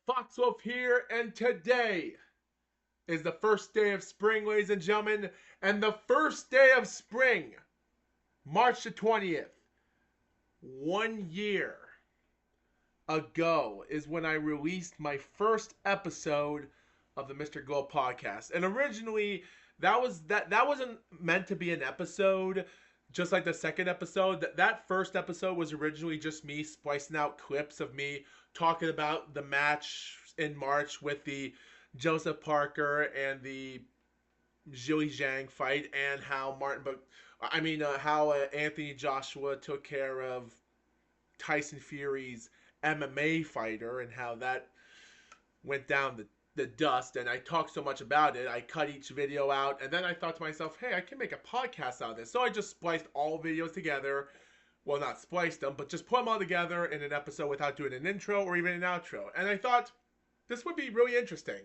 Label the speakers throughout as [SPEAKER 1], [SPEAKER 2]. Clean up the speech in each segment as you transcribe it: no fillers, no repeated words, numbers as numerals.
[SPEAKER 1] Foxwolf here, and today is the first day of spring, ladies and gentlemen. And the first day of spring, March the 20th, 1 year ago, is when I released my first episode of the Mr. GLOAT podcast. And originally, that wasn't meant to be an episode. Just like the second episode, that first episode was originally just me splicing out clips of me talking about the match in March with the Joseph Parker and the Zhili Zhang fight, and how how Anthony Joshua took care of Tyson Fury's MMA fighter, and how that went down the dust. And I talked so much about it, I cut each video out, and then I thought to myself, hey, I can make a podcast out of this. So I just spliced all videos together. Well, not spliced them, but just put them all together in an episode without doing an intro or even an outro. And I thought this would be really interesting.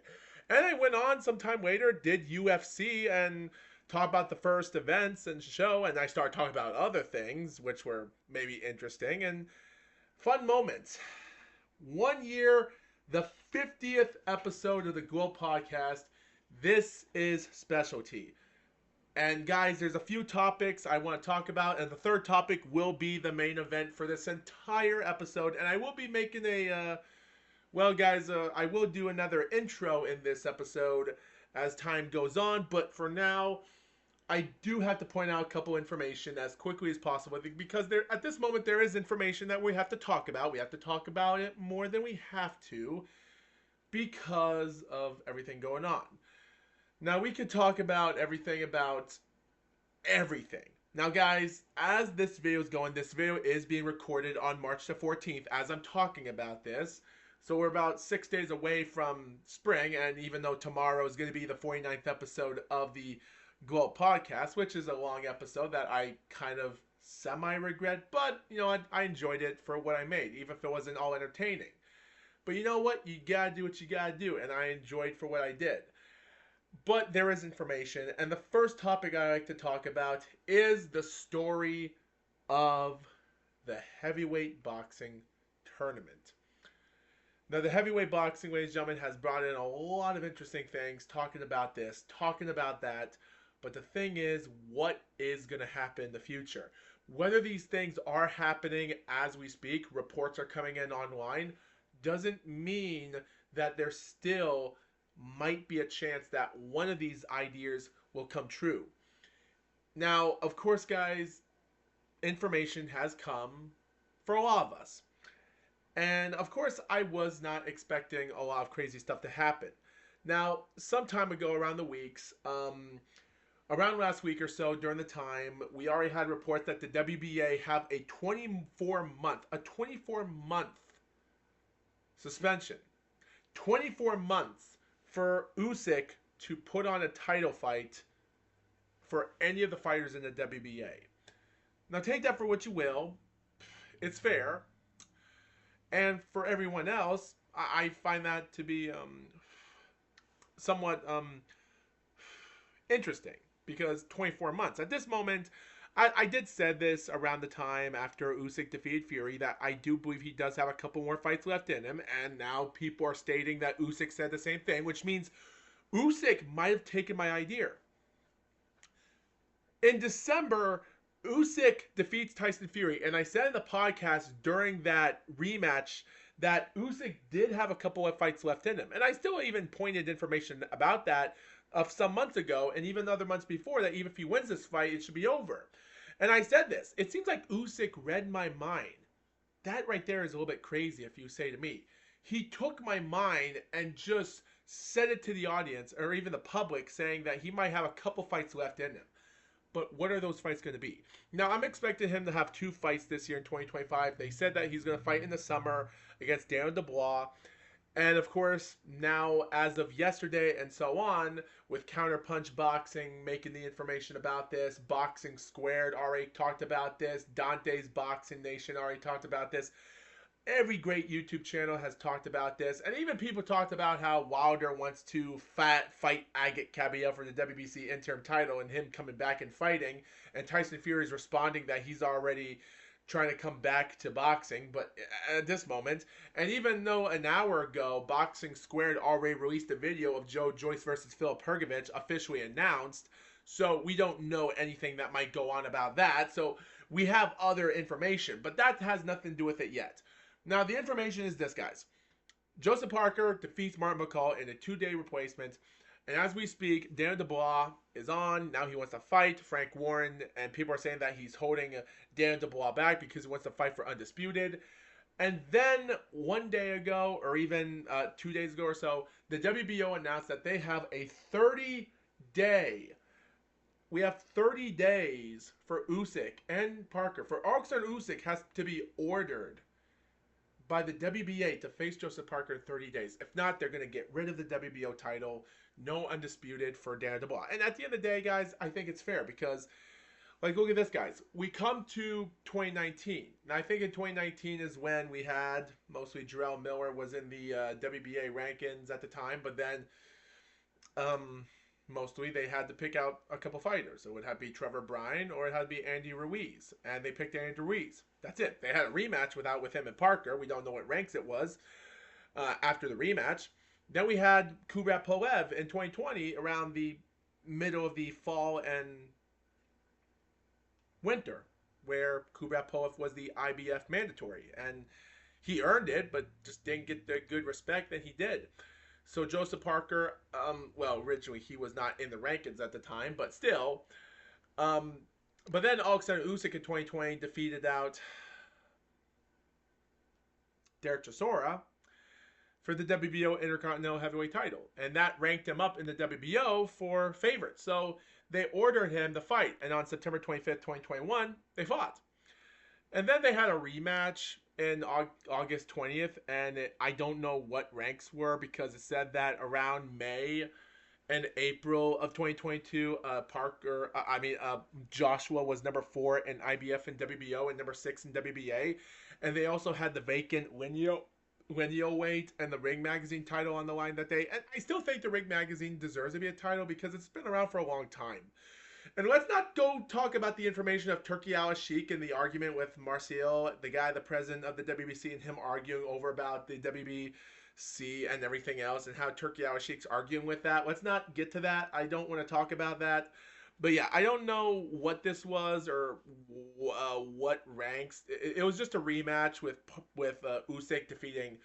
[SPEAKER 1] And I went on sometime later, did UFC, and talked about the first events and show, and I started talking about other things, which were maybe interesting and fun moments. 1 year, the 50th episode of the GLOAT podcast. This is specialty. And guys, there's a few topics I want to talk about, and the third topic will be the main event for this entire episode. And I will be making I will do another intro in this episode as time goes on. But for now, I do have to point out a couple information as quickly as possible, because at this moment there is information that we have to talk about. We have to talk about it more than we have to because of everything going on. Now, we could talk about everything. Now, guys, as this video is going, this video is being recorded on March the 14th as I'm talking about this. So we're about 6 days away from spring, and even though tomorrow is going to be the 49th episode of the GLOAT podcast, which is a long episode that I kind of semi-regret, but, you know, I enjoyed it for what I made, even if it wasn't all entertaining. But you know what? You gotta do what you gotta do, and I enjoyed for what I did. But there is information, and the first topic I like to talk about is the story of the heavyweight boxing tournament. Now, the heavyweight boxing, ladies and gentlemen, has brought in a lot of interesting things, talking about this, talking about that. But the thing is, what is going to happen in the future? Whether these things are happening as we speak, reports are coming in online, doesn't mean that there still might be a chance that one of these ideas will come true. Now, of course, guys, information has come for a lot of us. And of course, I was not expecting a lot of crazy stuff to happen. Now, some time ago, around the weeks, around last week or so, during the time, we already had reports that the WBA have a 24-month suspension. 24 months for Usyk to put on a title fight for any of the fighters in the WBA. Now, take that for what you will. It's fair. And for everyone else, I find that to be somewhat interesting, because 24 months. At this moment, I did said this around the time after Usyk defeated Fury, that I do believe he does have a couple more fights left in him, and now people are stating that Usyk said the same thing, which means Usyk might have taken my idea. In December, Usyk defeats Tyson Fury, and I said in the podcast during that rematch that Usyk did have a couple of fights left in him. And I still even pointed information about that of some months ago, and even other months before, that even if he wins this fight, it should be over. And I said this. It seems like Usyk read my mind. That right there is a little bit crazy, if you say to me. He took my mind and just said it to the audience, or even the public, saying that he might have a couple fights left in him. But what are those fights going to be? Now, I'm expecting him to have 2 fights this year in 2025. They said that he's going to fight in the summer against Darren Dubois. And, of course, now, as of yesterday and so on, with Counterpunch Boxing making the information about this, Boxing Squared already talked about this, Dante's Boxing Nation already talked about this. Every great YouTube channel has talked about this, and even people talked about how Wilder wants to fight Agit Kabayel for the WBC interim title, and him coming back and fighting, and Tyson Fury is responding that he's already trying to come back to boxing, but at this moment, and even though an hour ago Boxing Squared already released a video of Joe Joyce versus Philip Hergovich officially announced, so we don't know anything that might go on about that. So we have other information, but that has nothing to do with it yet. Now the information is this, guys. Joseph Parker defeats Martin McCall in a 2-day replacement. And as we speak, Daniel Dubois is on. Now he wants to fight Frank Warren. And people are saying that he's holding Daniel Dubois back because he wants to fight for Undisputed. And then 1 day ago, or even 2 days ago or so, the WBO announced that they have a 30-day. We have 30 days for Usyk and Parker. For Alexander Usyk has to be ordered by the WBA to face Joseph Parker in 30 days. If not, they're going to get rid of the WBO title. No Undisputed for Daniel Dubois. And at the end of the day, guys, I think it's fair because, like, look at this, guys. We come to 2019. And I think in 2019 is when we had, mostly Jarrell Miller was in the WBA rankings at the time. But then, mostly they had to pick out a couple fighters. It would have to be Trevor Bryan or it had to be Andy Ruiz. And they picked Andy Ruiz. That's it. They had a rematch with him and Parker. We don't know what ranks it was after the rematch. Then we had Kubrat Pulev in 2020 around the middle of the fall and winter, where Kubrat Pulev was the IBF mandatory. And he earned it, but just didn't get the good respect that he did. So Joseph Parker, well, originally he was not in the rankings at the time, but still. But then Alexander Usyk in 2020 defeated out Derek Chisora for the WBO Intercontinental Heavyweight title. And that ranked him up in the WBO for favorites. So they ordered him to fight. And on September 25th, 2021, they fought. And then they had a rematch in August 20th. And I don't know what ranks were because it said that around May and April of 2022, Joshua was number 4 in IBF and WBO and number 6 in WBA. And they also had the vacant lineal weight and the Ring Magazine title on the line that day. And I still think the Ring Magazine deserves to be a title because it's been around for a long time. And let's not go talk about the information of Turki Al-Sheikh and the argument with Marcial, the guy, the president of the WBC, and him arguing over about the WBC and everything else and how Turki Al-Sheikh's arguing with that. Let's not get to that. I don't want to talk about that. But yeah, I don't know what this was or what ranks. It was just a rematch with Usyk defeating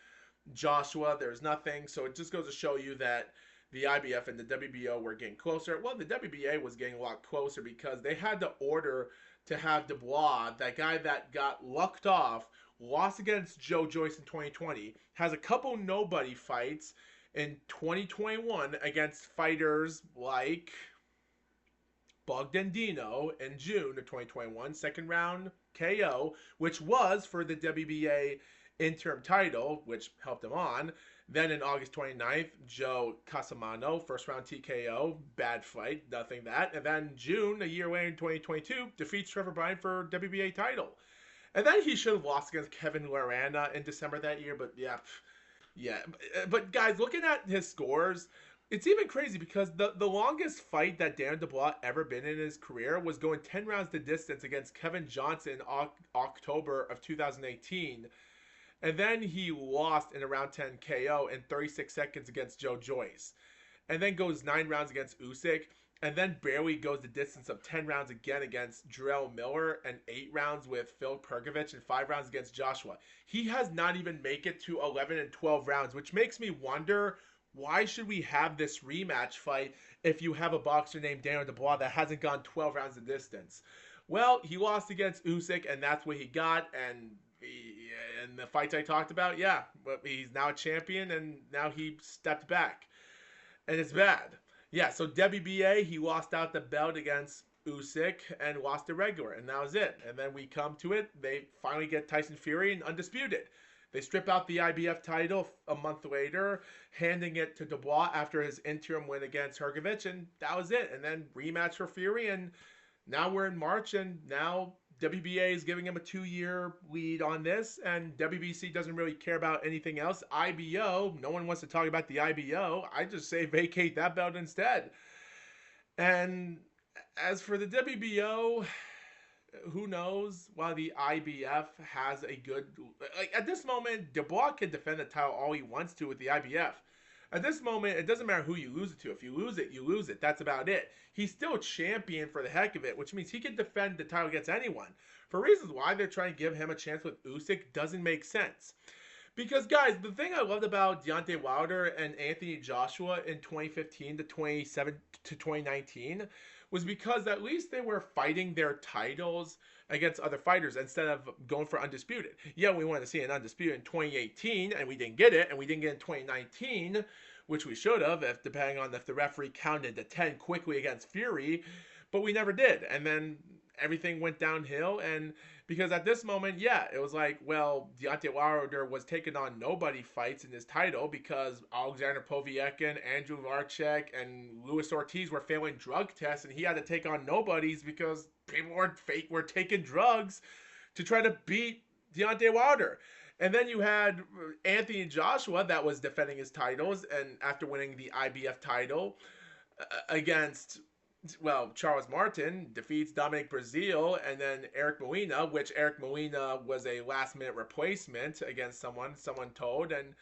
[SPEAKER 1] Joshua. There's nothing. So it just goes to show you that the IBF and the WBO were getting closer. Well, the WBA was getting a lot closer because they had to order to have Dubois, that guy that got lucked off, lost against Joe Joyce in 2020, has a couple nobody fights in 2021 against fighters like Bogdan Dino in June of 2021, second round KO, which was for the WBA interim title, which helped him on. Then in August 29th, Joe Casamano, first round TKO, bad fight, nothing that. And then June, a year later in 2022, defeats Trevor Bryan for WBA title. And then he should have lost against Kevin Lorana in December that year, but yeah. But guys, looking at his scores, it's even crazy because the longest fight that Daniel Dubois ever been in his career was going 10 rounds the distance against Kevin Johnson in October of 2018. And then he lost in a round 10 KO in 36 seconds against Joe Joyce. And then goes 9 rounds against Usyk. And then barely goes the distance of 10 rounds again against Jarrell Miller and 8 rounds with Phil Perkovich and 5 rounds against Joshua. He has not even made it to 11 and 12 rounds, which makes me wonder, why should we have this rematch fight if you have a boxer named Daniel Dubois that hasn't gone 12 rounds the distance? Well, he lost against Usyk, and that's what he got. And the fights I talked about, yeah, but he's now a champion, and now he stepped back. And it's bad. Yeah, so WBA, he lost out the belt against Usyk and lost the regular, and that was it. And then we come to it. They finally get Tyson Fury and Undisputed. They strip out the IBF title a month later, handing it to Dubois after his interim win against Hergovich, and that was it. And then rematch for Fury, and now we're in March, and now WBA is giving him a 2-year lead on this, and WBC doesn't really care about anything else. IBO, no one wants to talk about the IBO. I just say vacate that belt instead. And as for the WBO, who knows? While the IBF has a good, like at this moment, Dubois can defend the title all he wants to with the IBF. At this moment, it doesn't matter who you lose it to. If you lose it, you lose it. That's about it. He's still champion for the heck of it, which means he can defend the title against anyone. For reasons why they're trying to give him a chance with Usyk doesn't make sense. Because guys, the thing I loved about Deontay Wilder and Anthony Joshua in 2015 to 27 to 2019 was because at least they were fighting their titles against other fighters instead of going for undisputed. Yeah, we wanted to see an undisputed in 2018 and we didn't get it, and we didn't get it in 2019, which we should have, if depending on if the referee counted to 10 quickly against Fury, but we never did. And then everything went downhill, and because at this moment, yeah, it was like, well, Deontay Wilder was taking on nobody fights in his title because Alexander Povetkin, Andrew Larchek, and Luis Ortiz were failing drug tests, and he had to take on nobodies because people were taking drugs to try to beat Deontay Wilder. And then you had Anthony Joshua that was defending his titles, and after winning the IBF title against, well, Charles Martin defeats Dominic Breazeale, and then Eric Molina, which Eric Molina was a last-minute replacement against someone told, and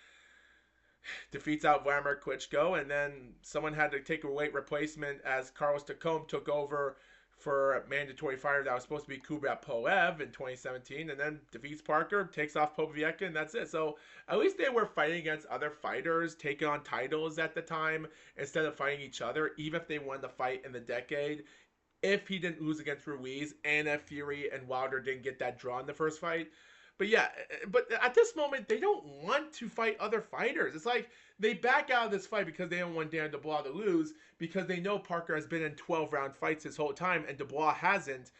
[SPEAKER 1] defeats out Vladimir Klitschko, and then someone had to take a late replacement as Carlos Tacome took over for a mandatory fighter that was supposed to be Kubrat Pulev in 2017, and then defeats Parker, takes off Povetkin, and that's it. So at least they were fighting against other fighters, taking on titles at the time, instead of fighting each other, even if they won the fight in the decade. If he didn't lose against Ruiz, and if Fury and Wilder didn't get that draw in the first fight. But yeah, but at this moment, they don't want to fight other fighters. It's like they back out of this fight because they don't want Dan Dubois to lose, because they know Parker has been in 12-round fights this whole time and Dubois hasn't,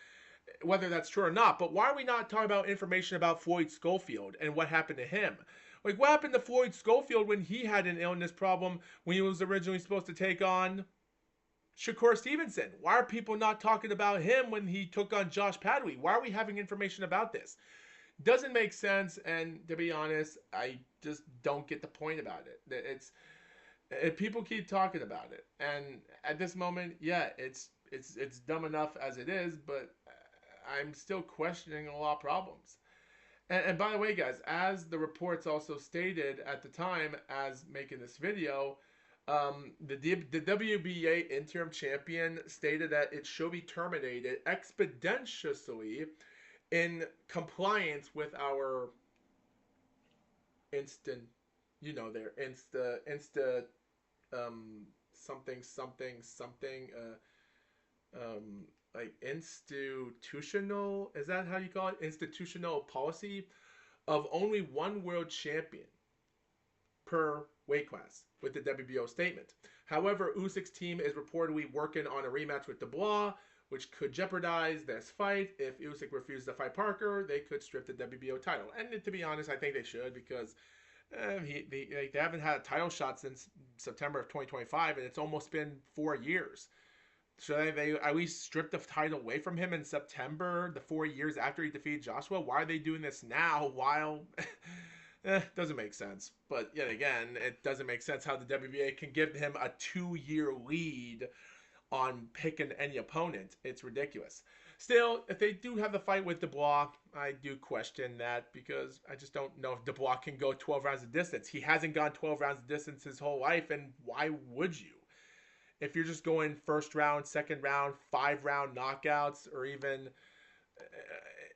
[SPEAKER 1] whether that's true or not. But why are we not talking about information about Floyd Schofield and what happened to him? Like, what happened to Floyd Schofield when he had an illness problem when he was originally supposed to take on Shakur Stevenson? Why are people not talking about him when he took on Josh Padley? Why are we having information about this? Doesn't make sense, and to be honest, I just don't get the point about it. People keep talking about it, and at this moment, yeah, it's dumb enough as it is, but I'm still questioning a lot of problems. And by the way, guys, as the reports also stated at the time as making this video, the WBA interim champion stated that it should be terminated expeditiously in compliance with our instant, something, like institutional, is that how you call it? Institutional policy of only one world champion per weight class with the WBO statement. However, Usyk's team is reportedly working on a rematch with Dubois, which could jeopardize this fight. If Usyk refuses to fight Parker, they could strip the WBO title. And to be honest, I think they should, because they haven't had a title shot since September of 2025, and it's almost been 4 years. Should they at least strip the title away from him in September, the 4 years after he defeated Joshua? Why are they doing this now while... doesn't make sense. But yet again, it doesn't make sense how the WBA can give him a 2-year lead on picking any opponent. It's ridiculous. Still, if they do have the fight with Dubois, I do question that, because I just don't know if Dubois can go 12 rounds of distance. He hasn't gone 12 rounds of distance his whole life, and why would you? If you're just going first round, second round, 5-round knockouts, or even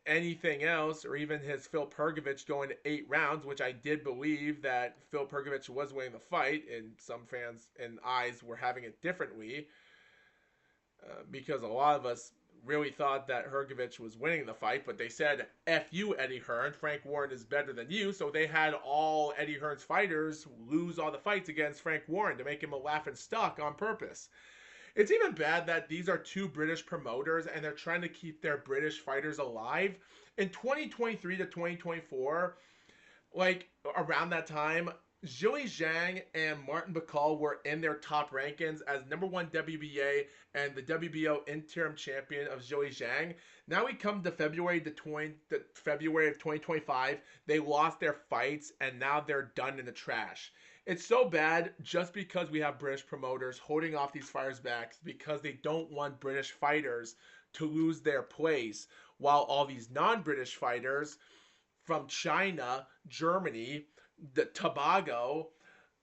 [SPEAKER 1] anything else, or even his Phil Pergovich going to 8 rounds, which I did believe that Phil Pergovich was winning the fight, and some fans and eyes were having it differently. Because a lot of us really thought that Hrgovic was winning the fight, but they said, F you, Eddie Hearn, Frank Warren is better than you, so they had all Eddie Hearn's fighters lose all the fights against Frank Warren to make him a laughing stock on purpose. It's even bad that these are 2 British promoters, and they're trying to keep their British fighters alive. In 2023 to 2024, like, around that time, Zhilei Zhang and Martin Bakal were in their top rankings as #1 WBA and the WBO interim champion of Zhilei Zhang. Now we come to February of 2025. They lost their fights, and now they're done in the trash. It's so bad just because we have British promoters holding off these fighters back, because they don't want British fighters to lose their place, while all these non-British fighters from China, Germany, the Tobago,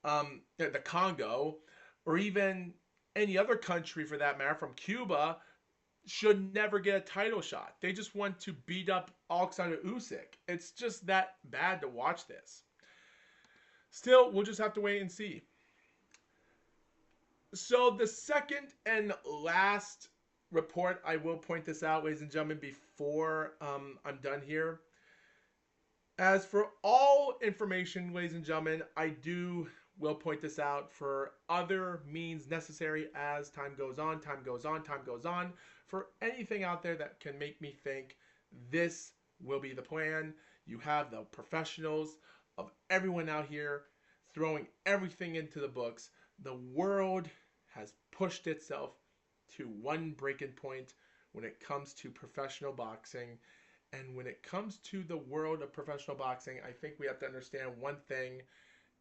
[SPEAKER 1] the Congo, or even any other country for that matter, from Cuba, should never get a title shot. They just want to beat up Alexander Usyk. It's just that bad to watch this. Still, we'll just have to wait and see. So the second and last report, I will point this out, ladies and gentlemen, before I'm done here. As for all information, ladies and gentlemen, I will point this out for other means necessary as time goes on, for anything out there that can make me think this will be the plan. You have the professionals of everyone out here throwing everything into the books. The world has pushed itself to one breaking point when it comes to professional boxing. And when it comes to the world of professional boxing, I think we have to understand one thing,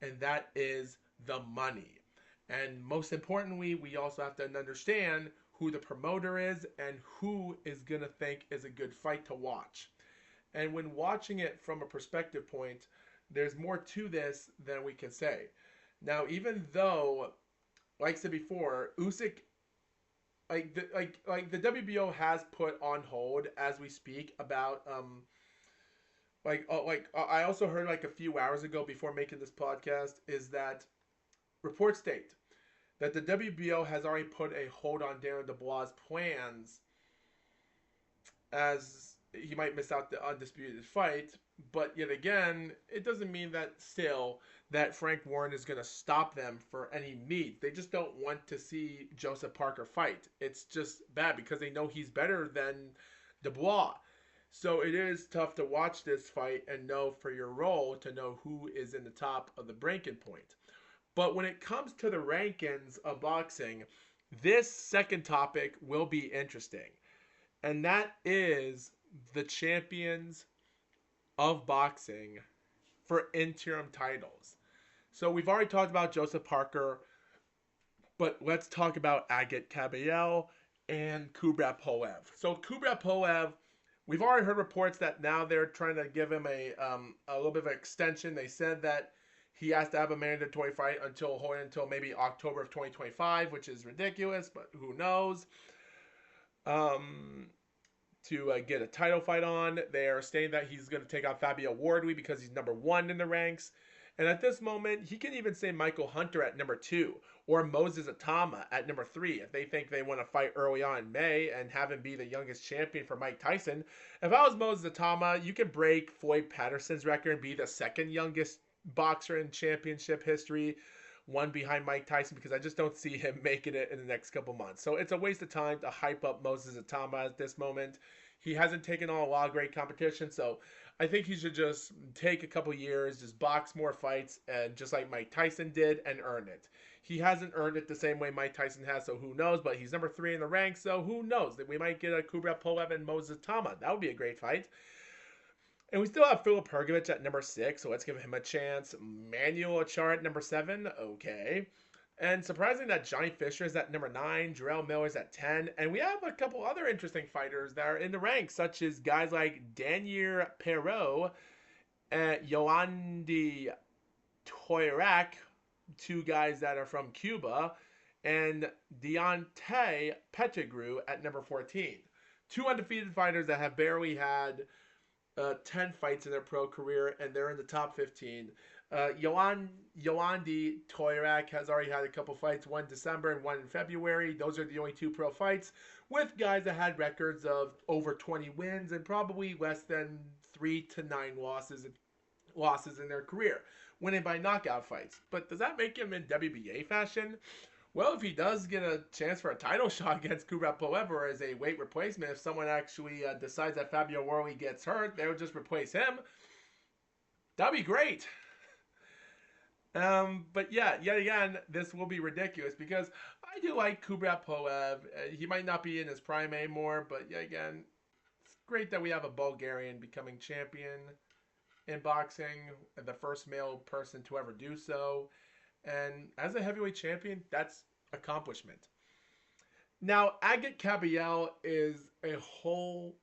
[SPEAKER 1] and that is the money. And most importantly, we also have to understand who the promoter is and who is going to think is a good fight to watch. And when watching it from a perspective point, there's more to this than we can say. Now, even though, like I said before, Usyk, the WBO has put on hold as we speak about I also heard like a few hours ago before making this podcast is that reports state that the WBO has already put a hold on Darren Dubois' plans, as he might miss out the undisputed fight. But yet again, it doesn't mean that still that Frank Warren is going to stop them for any meet. They just don't want to see Joseph Parker fight. It's just bad because they know he's better than Dubois. So it is tough to watch this fight and know for your role to know who is in the top of the breaking point. But when it comes to the rankings of boxing, this second topic will be interesting. And that is the champions of boxing for interim titles. So we've already talked about Joseph Parker, but let's talk about Agit Kabayel and Kubrat Pulev. So Kubrat Pulev, we've already heard reports that now they're trying to give him a little bit of an extension. They said that he has to have a mandatory fight until maybe October of 2025, which is ridiculous, but who knows. To get a title fight on. They are saying that he's going to take out Fabio Wardley because he's number 1 in the ranks. And at this moment, he can even say Michael Hunter at number 2 or Moses Atama at number 3 if they think they want to fight early on in May and have him be the youngest champion for Mike Tyson. If I was Moses Atama, you can break Floyd Patterson's record and be the second youngest boxer in championship history, one behind Mike Tyson, because I just don't see him making it in the next couple months. So it's a waste of time to hype up Moses Atama at this moment. He hasn't taken on a lot of great competition, so I think he should just take a couple years, just box more fights, and just like Mike Tyson did, and earn it. He hasn't earned it the same way Mike Tyson has, so who knows? But he's number 3 in the ranks, so who knows? That we might get a Kubrat Pulev and Moses Atama. That would be a great fight. And we still have Filip Hrgovic at number 6, so let's give him a chance. Manuel Achar at number 7, okay. And surprising that Johnny Fisher is at number 9, Jarrell Miller's at 10, and we have a couple other interesting fighters that are in the ranks, such as guys like Daniel Perot and Yoandi Toirak, 2 guys that are from Cuba, and Deontay Pettigrew at number 14. 2 undefeated fighters that have barely had 10 fights in their pro career, and they're in the top 15. Yoandi Toirak has already had a couple fights, one in December and one in February. Those are the only 2 pro fights with guys that had records of over 20 wins and probably less than 3 to 9 losses in their career, winning by knockout fights. But does that make him in WBA fashion? Well, if he does get a chance for a title shot against Kubrat Pulev or as a weight replacement, if someone actually decides that Fabio Wardley gets hurt, they would just replace him. That'd be great. But yeah, yet again, this will be ridiculous because I do like Kubrat Pulev. He might not be in his prime anymore, but yet again, it's great that we have a Bulgarian becoming champion in boxing, the first male person to ever do so. And as a heavyweight champion, that's accomplishment. Now, Agate Cabiel is a whole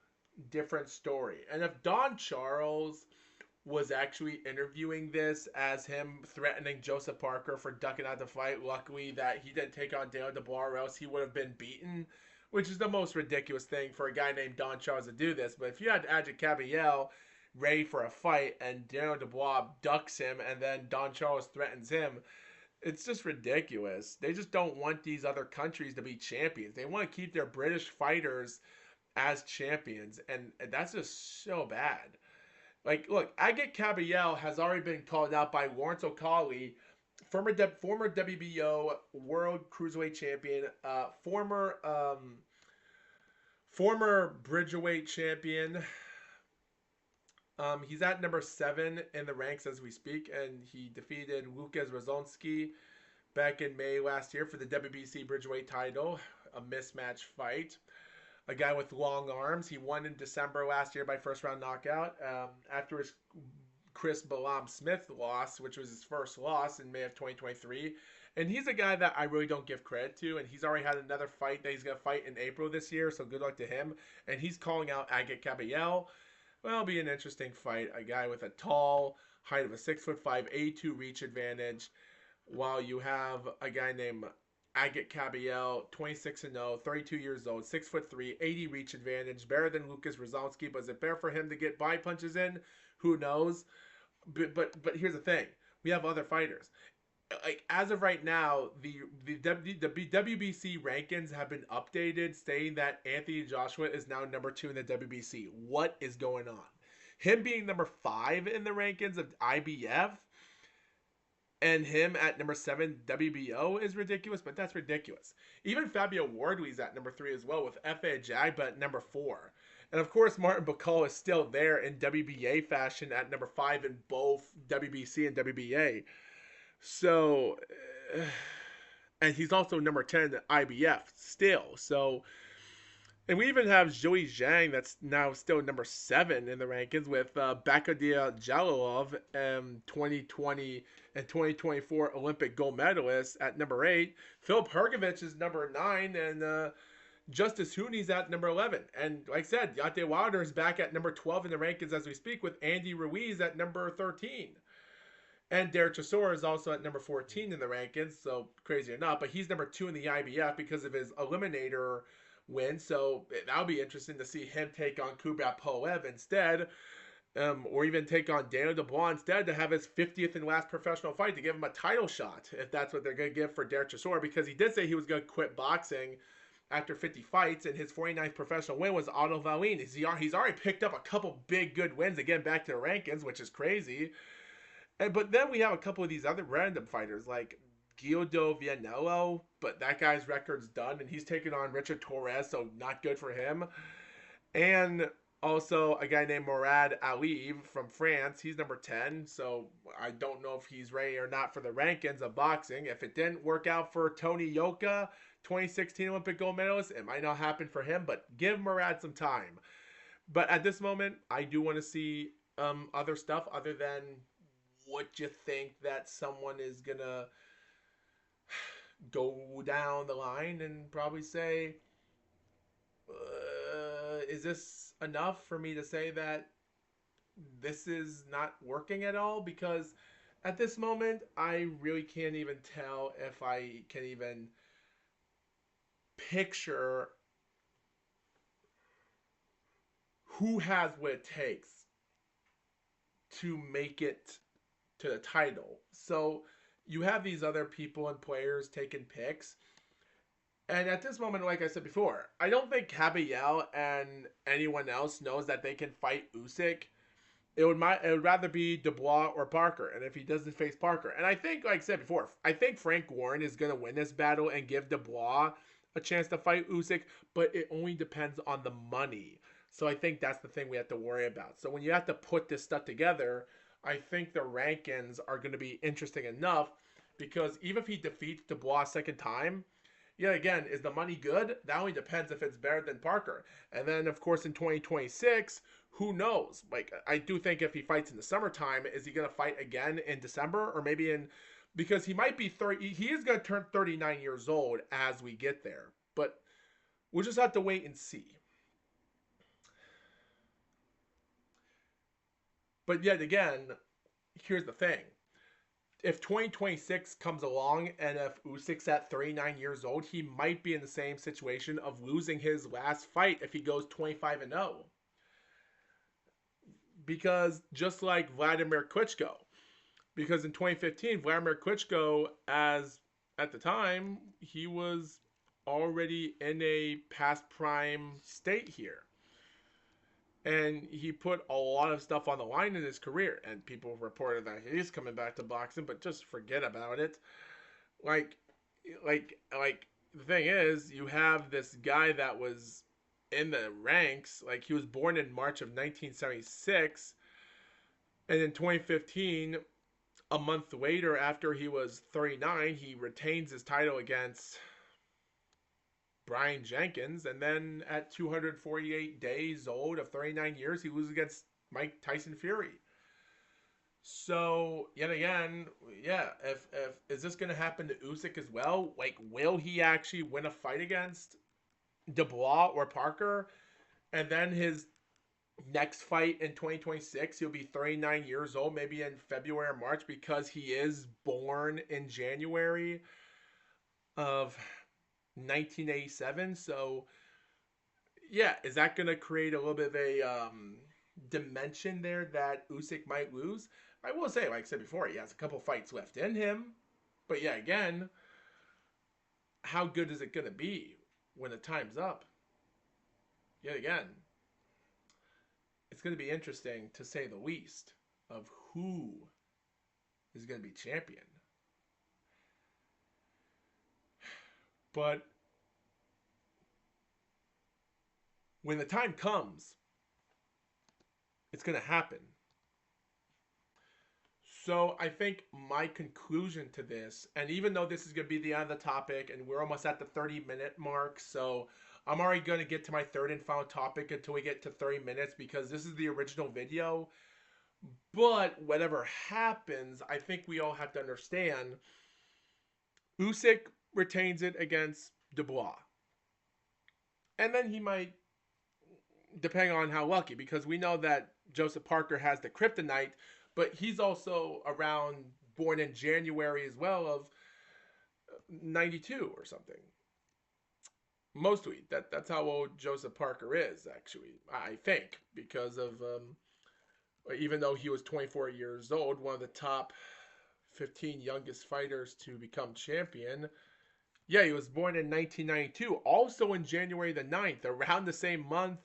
[SPEAKER 1] different story. And if Don Charles was actually interviewing this as him threatening Joseph Parker for ducking out the fight, luckily that he didn't take on Daniel Dubois or else he would have been beaten, which is the most ridiculous thing for a guy named Don Charles to do this. But if you had Agate Cabiel ready for a fight and Daniel Dubois ducks him and then Don Charles threatens him, it's just ridiculous. They just don't want these other countries to be champions. They want to keep their British fighters as champions, and that's just so bad. Like, look, Agate Cabiel has already been called out by Lawrence O'Cauley, former WBO World Cruiserweight Champion, former Bridgerweight Champion. He's at number 7 in the ranks as we speak, and he defeated Lucas Rozonski back in May last year for the WBC Bridgeweight title, a mismatch fight. A guy with long arms. He won in December last year by first round knockout after his Chris Balam Smith loss, which was his first loss in May of 2023. And he's a guy that I really don't give credit to, and he's already had another fight that he's going to fight in April this year, so good luck to him. And he's calling out Agate Cabiel. Well, it'll be an interesting fight. A guy with a tall height of a 6'5", 82 reach advantage, while you have a guy named Agate Cabiel, 26-0, 32 years old, 6'3", 80 reach advantage, better than Lucas Rozonski. But is it fair for him to get body punches in? Who knows? But here's the thing: we have other fighters. Like as of right now, the WBC rankings have been updated, saying that Anthony Joshua is now number 2 in the WBC. What is going on? Him being number 5 in the rankings of IBF and him at number 7 WBO is ridiculous, but that's ridiculous. Even Fabio Wardley's at number 3 as well, with FA Jag, but at number 4. And of course, Martin Bacall is still there in WBA fashion at number 5 in both WBC and WBA. So, and he's also number 10 at IBF still. So, and we even have Joey Zhang that's now still number 7 in the rankings with Bakadir Jalilov, 2020 and 2024 Olympic gold medalist at number 8. Filip Hrgovic is number 9, and Justice Hooney's at number 11. And like I said, Deontay Wilder is back at number 12 in the rankings as we speak, with Andy Ruiz at number 13. And Derek Chisora is also at number 14 in the rankings, so crazy or not, but he's number 2 in the IBF because of his Eliminator win. So that'll be interesting to see him take on Kubrat Pulev instead, or even take on Daniel Dubois instead to have his 50th and last professional fight to give him a title shot, if that's what they're going to give for Derek Chisora, because he did say he was going to quit boxing after 50 fights, and his 49th professional win was Otto Wallin. He's already picked up a couple big good wins again back to the rankings, which is crazy. But then we have a couple of these other random fighters like Guido Vianello, but that guy's record's done, and he's taking on Richard Torres, so not good for him. And also a guy named Morad Aliyev from France. He's number 10, so I don't know if he's ready or not for the rankings of boxing. If it didn't work out for Tony Yoka, 2016 Olympic gold medalist, it might not happen for him, but give Morad some time. But at this moment, I do want to see other stuff other than what you think that someone is gonna go down the line and probably say, is this enough for me to say that this is not working at all? Because at this moment, I really can't even tell if I can even picture who has what it takes to make it to the title. So you have these other people and players taking picks. And at this moment, like I said before, I don't think Cabiel and anyone else knows that they can fight Usyk. It would rather be Dubois or Parker, and if he doesn't face Parker. And I think, like I said before, I think Frank Warren is going to win this battle and give Dubois a chance to fight Usyk, but it only depends on the money. So I think that's the thing we have to worry about. So when you have to put this stuff together, I think the rankings are going to be interesting enough, because even if he defeats Dubois a second time, yeah, again, is the money good? That only depends if it's better than Parker. And then, of course, in 2026, who knows? Like, I do think if he fights in the summertime, is he going to fight again in December? Or maybe because he might be 30, he is going to turn 39 years old as we get there. But We'll just have to wait and see. But yet again, here's the thing. If 2026 comes along and if Usyk's at 39 years old, he might be in the same situation of losing his last fight if he goes 25-0. Because just like Vladimir Klitschko, because in 2015, Vladimir Klitschko, as at the time, he was already in a past prime state here. And he put a lot of stuff on the line in his career. And people reported that he's coming back to boxing, but just forget about it. Like, like the thing is, you have this guy that was in the ranks. Like, he was born in March of 1976. And in 2015, a month later, after he was 39, he retains his title against Brian Jenkins, and then at 248 days old of 39 years, he loses against Mike Tyson Fury. So yet again, yeah, if is this going to happen to Usyk as well? Like, will he actually win a fight against Dubois or Parker, and then his next fight in 2026, he'll be 39 years old, maybe in February or March, because he is born in January of 1987. So yeah, is that going to create a little bit of a dimension there that Usyk might lose? I will say, like I said before, he has a couple fights left in him. But yeah, again, how good is it going to be when the time's up? Yet again, it's going to be interesting, to say the least, of who is going to be champion. But when the time comes, it's going to happen. So I think my conclusion to this, and even though this is going to be the end of the topic, and we're almost at the 30-minute mark, so I'm already going to get to my third and final topic until we get to 30 minutes, because this is the original video. But whatever happens, I think we all have to understand, Usyk retains it against Dubois. And then he might, depending on how lucky, because we know that Joseph Parker has the kryptonite, but he's also around, born in January as well, of 92 or something. Mostly. That's how old Joseph Parker is, actually, I think, because of, even though he was 24 years old, one of the top 15 youngest fighters to become champion. Yeah, he was born in 1992, also in January the 9th, around the same month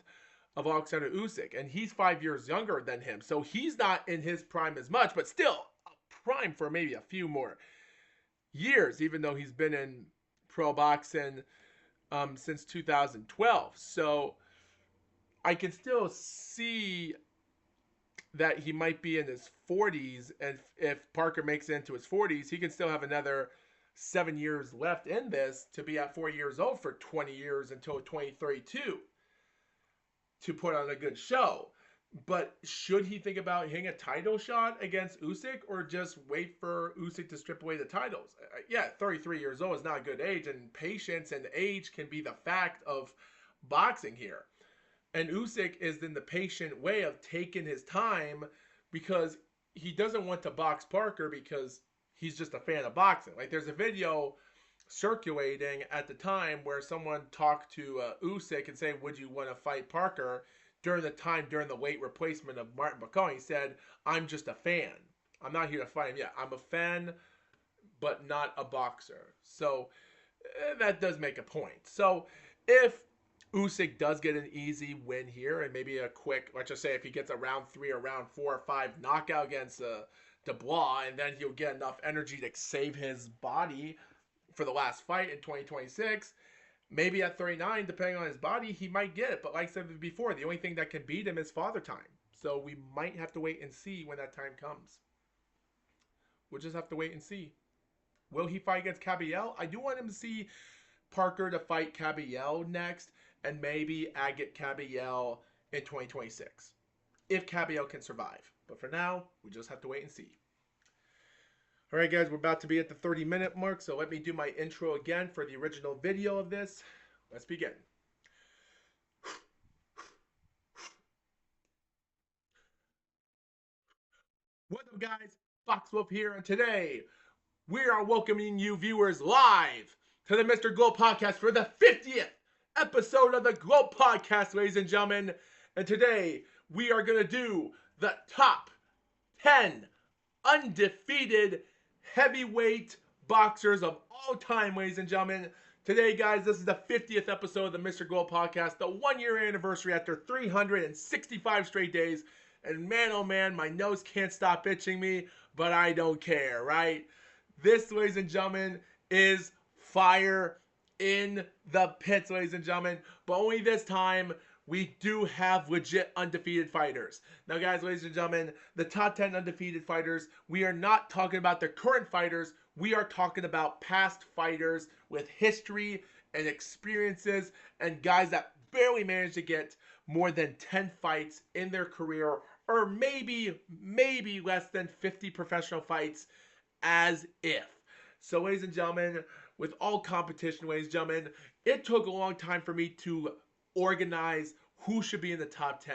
[SPEAKER 1] of Alexander Usyk, and he's 5 years younger than him, so he's not in his prime as much, but still a prime for maybe a few more years, even though he's been in pro boxing since 2012. So I can still see that he might be in his 40s, and if Parker makes it into his 40s, he can still have another 7 years left in this to be at 4 years old for 20 years until 2032 to put on a good show. But should he think about hitting a title shot against Usyk, or just wait for Usyk to strip away the titles? Yeah, 33 years old is not a good age, and patience and age can be the fact of boxing here. And Usyk is in the patient way of taking his time, because he doesn't want to box Parker because he's just a fan of boxing. Like, there's a video circulating at the time where someone talked to Usyk and saying, would you want to fight Parker, during the weight replacement of Martin Bakone. He said, I'm just a fan. I'm not here to fight him. Yeah, I'm a fan, but not a boxer. So that does make a point. So if Usyk does get an easy win here, and maybe a quick, let's just say if he gets a round 3 or round 4 or 5 knockout against Dubois, and then he'll get enough energy to save his body for the last fight in 2026, maybe at 39, depending on his body, he might get it. But like I said before, the only thing that can beat him is father time. So we might have to wait and see when that time comes. We'll just have to wait and see. Will he fight against Caballel? I do want him to see Parker to fight Caballel next, and maybe Agate Caballel in 2026, if Caballel can survive. But for now, we just have to wait and see. All right, guys, we're about to be at the 30-minute mark, so let me do my intro again for the original video of this. Let's begin. What up, guys? Foxwolf here, and today we are welcoming you viewers live to the Mr. GLOAT podcast for the 50th episode of the GLOAT podcast, ladies and gentlemen. And today we are going to do the top 10 undefeated heavyweight boxers of all time, ladies and gentlemen. Today, guys, this is the 50th episode of the Mr. GLOAT podcast, the 1 year anniversary after 365 straight days. And man, oh man, my nose can't stop itching me, but I don't care, right? This, ladies and gentlemen, is fire in the pits, ladies and gentlemen. But only this time, we do have legit undefeated fighters. Now, guys, ladies and gentlemen, the top 10 undefeated fighters, we are not talking about the current fighters. We are talking about past fighters with history and experiences and guys that barely managed to get more than 10 fights in their career, or maybe less than 50 professional fights, as if. So, ladies and gentlemen, with all competition, ladies and gentlemen, it took a long time for me to organize who should be in the top 10.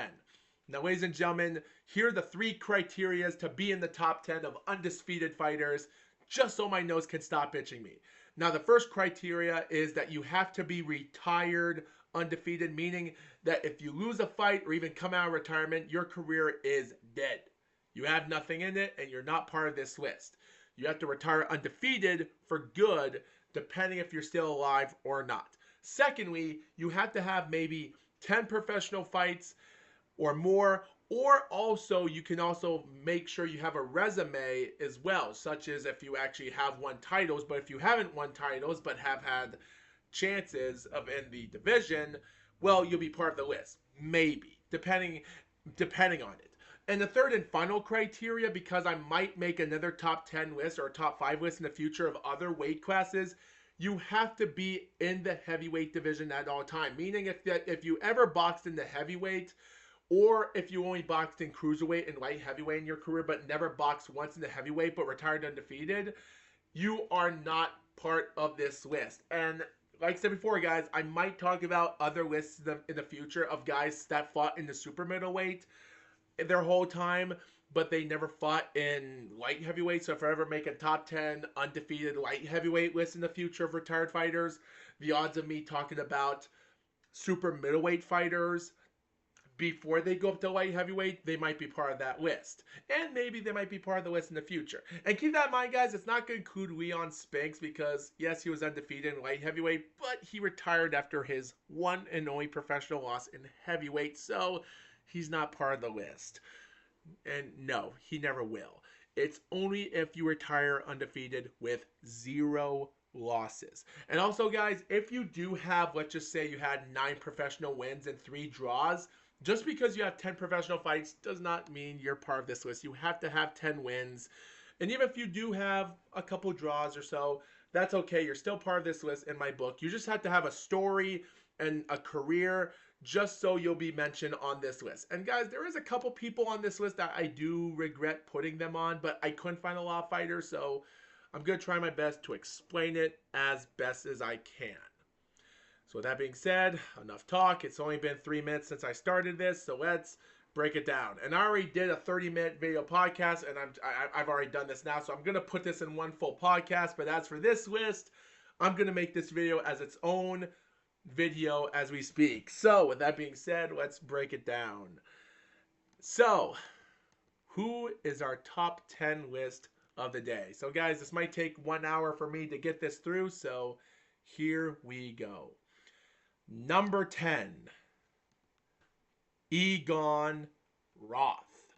[SPEAKER 1] Now, ladies and gentlemen, here are the 3 criteria to be in the top 10 of undisputed fighters, just so my nose can stop itching me. Now, the first criteria is that you have to be retired undefeated, meaning that if you lose a fight or even come out of retirement, your career is dead. You have nothing in it, and you're not part of this list. You have to retire undefeated for good, depending if you're still alive or not. Secondly, you have to have maybe 10 professional fights or more, or also you can also make sure you have a resume as well, such as if you actually have won titles. But if you haven't won titles but have had chances of in the division, well, you'll be part of the list, maybe, depending on it. And the third and final criteria, because I might make another top 10 list or top 5 list in the future of other weight classes, you have to be in the heavyweight division at all time. Meaning if you ever boxed in the heavyweight, or if you only boxed in cruiserweight and light heavyweight in your career but never boxed once in the heavyweight but retired undefeated, you are not part of this list. And like I said before, guys, I might talk about other lists in the future of guys that fought in the super middleweight their whole time, but they never fought in light heavyweight. So if I ever make a top 10 undefeated light heavyweight list in the future of retired fighters, the odds of me talking about super middleweight fighters before they go up to light heavyweight, they might be part of that list. And maybe they might be part of the list in the future. And keep that in mind, guys, it's not going to include Leon Spinks because, yes, he was undefeated in light heavyweight, but he retired after his one and only professional loss in heavyweight, so he's not part of the list. And no, he never will. It's only if you retire undefeated with 0 losses. And also, guys, if you do have, let's just say you had 9 professional wins and 3 draws, just because you have 10 professional fights does not mean you're part of this list. You have to have 10 wins. And even if you do have a couple draws or so, that's okay. You're still part of this list in my book. You just have to have a story and a career just so you'll be mentioned on this list. And guys, there is a couple people on this list that I do regret putting them on, but I couldn't find a lot of fighters, so I'm going to try my best to explain it as best as I can. So with that being said, enough talk. It's only been 3 minutes since I started this, so let's break it down. And I already did a 30-minute video podcast, and I've already done this now, so I'm going to put this in one full podcast. But as for this list, I'm going to make this video as its own video as we speak. So with that being said, let's break it down. So, who is our top 10 list of the day? So guys, this might take 1 hour for me to get this through, so here we go. Number 10, Egon Roth.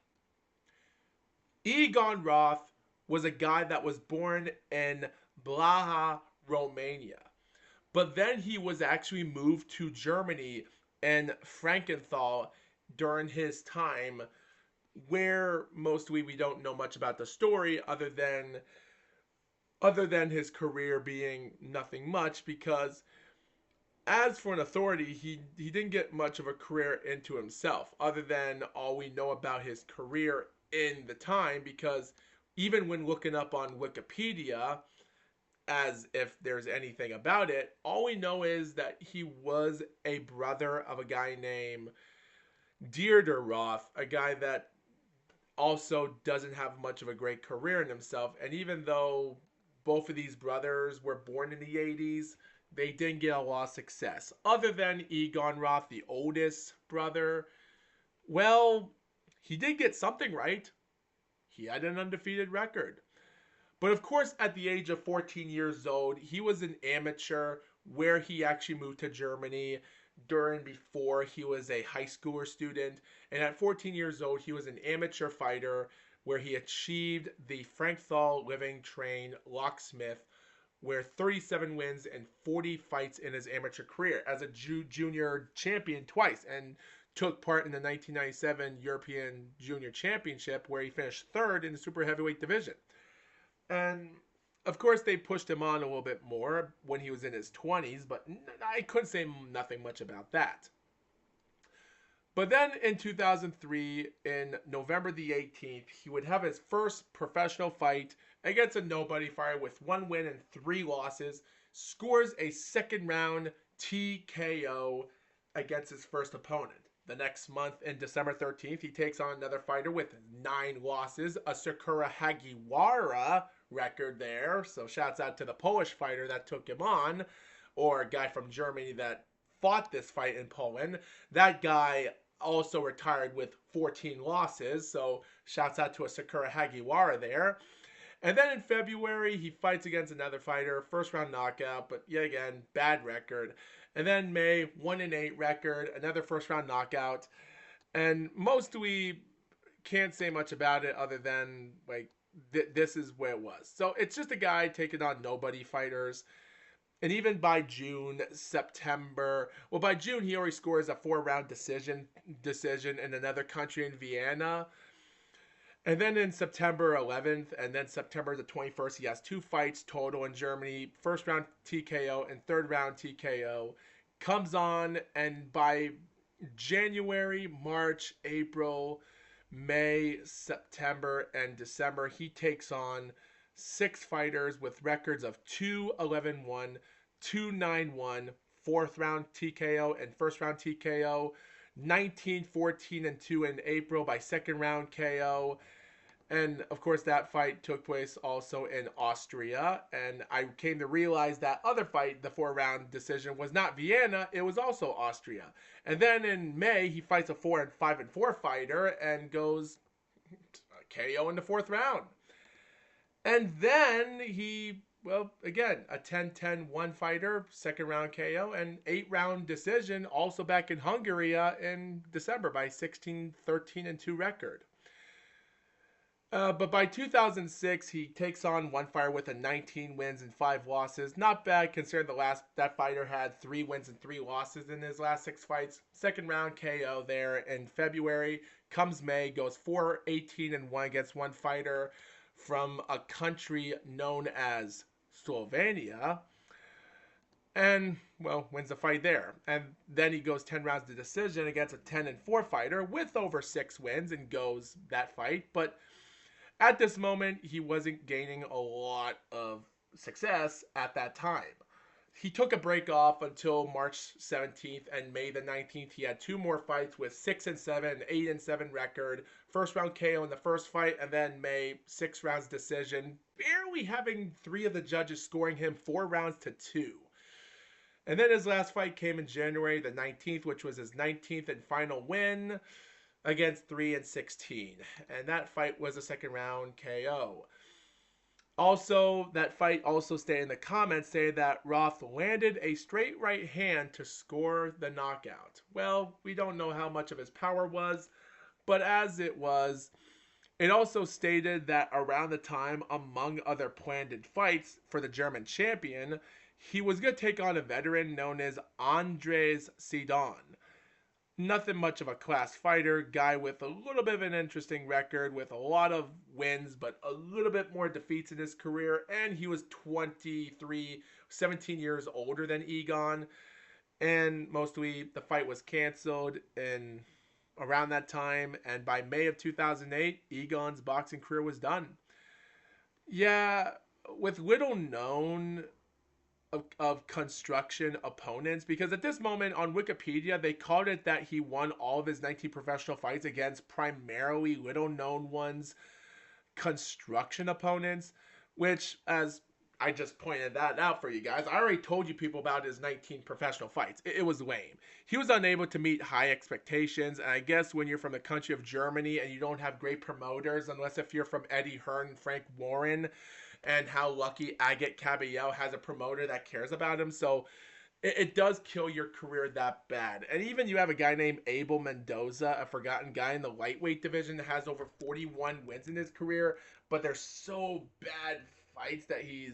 [SPEAKER 1] Egon Roth was a guy that was born in Blaha, Romania. But then he was actually moved to Germany and Frankenthal during his time, where mostly we don't know much about the story other than his career being nothing much, because as for an authority, he didn't get much of a career into himself, other than all we know about his career in the time, because even when looking up on Wikipedia, as if there's anything about it, all we know is that he was a brother of a guy named Deirdre Roth, a guy that also doesn't have much of a great career in himself. And even though both of these brothers were born in the 80s, they didn't get a lot of success. Other than Egon Roth, the oldest brother, well, he did get something right. He had an undefeated record. But of course, at the age of 14 years old, he was an amateur where he actually moved to Germany during before he was a high schooler student. And at 14 years old, he was an amateur fighter where he achieved the Frankthal Living Train Locksmith, where 37 wins and 40 fights in his amateur career as a junior champion twice, and took part in the 1997 European Junior Championship where he finished third in the super heavyweight division. And of course, they pushed him on a little bit more when he was in his 20s, but I couldn't say nothing much about that. But then in 2003, in November the 18th, he would have his first professional fight against a nobody fighter with 1 win and 3 losses, scores a second round TKO against his first opponent. The next month, in December 13th, he takes on another fighter with 9 losses, a Sakura Hagiwara record there. So shouts out to the Polish fighter that took him on, or a guy from Germany that fought this fight in Poland. That guy also retired with 14 losses. So shouts out to a Sakura Hagiwara there. And then in February, he fights against another fighter, first round knockout, but yet again, bad record. And then May, 1-8 record, another first round knockout. And most we can't say much about it other than like this is where it was. So it's just a guy taking on nobody fighters. And even by June, September, well, by June he already scores a 4-round decision in another country in Vienna. And then in September 11th and then September the 21st, he has 2 fights total in Germany. First round TKO and third round TKO. Comes on, and by January, March, April, May, September, and December, he takes on 6 fighters with records of 2-11-1, 2-9-1, 4th round TKO and first round TKO, 19-14-2 in April by second round KO. And of course, that fight took place also in Austria. And I came to realize that other fight, the 4-round decision, was not Vienna, it was also Austria. And then in May, he fights a 4-5-4 fighter and goes KO in the 4th round. And then he, well, again, a 10-10-1 fighter, second round KO, and 8-round decision, also back in Hungary in December by 16-13-2 record. But by 2006, he takes on one fighter with a 19 wins and 5 losses. Not bad considering that fighter had 3 wins and 3 losses in his last 6 fights. Second round KO there in February. Comes May, goes 4-18-1 against one fighter from a country known as Slovenia. And, well, wins the fight there. And then he goes 10 rounds to decision against a 10-4 fighter with over 6 wins and goes that fight. But at this moment, he wasn't gaining a lot of success at that time. He took a break off until March 17th and May the 19th. He had 2 more fights with 6-7, 8-7 record. First round KO in the first fight, and then May, 6 rounds decision. Barely having 3 of the judges scoring him 4 rounds to 2. And then his last fight came in January the 19th, which was his 19th and final win against 3-16. And that fight was a second round KO. Also, that fight also stated in the comments say that Roth landed a straight right hand to score the knockout. Well, we don't know how much of his power was, but as it was, it also stated that around the time, among other planned fights for the German champion, he was going to take on a veteran known as Andres Sidon. Nothing much of a class fighter, guy with a little bit of an interesting record, with a lot of wins, but a little bit more defeats in his career. And he was 17 years older than Egon. And mostly the fight was canceled in around that time. And by May of 2008, Egon's boxing career was done. Yeah, with little known of construction opponents, because at this moment on Wikipedia they called it that he won all of his 19 professional fights against primarily little known ones, construction opponents, which, as I just pointed that out for you guys, I already told you people about his 19 professional fights. It was lame. He was unable to meet high expectations, and I guess when you're from the country of Germany and you don't have great promoters, unless if you're from Eddie Hearn and Frank Warren, and how lucky Agate Caballero has a promoter that cares about him. So it does kill your career that bad. And even you have a guy named Abel Mendoza, a forgotten guy in the lightweight division that has over 41 wins in his career, but they're so bad fights that he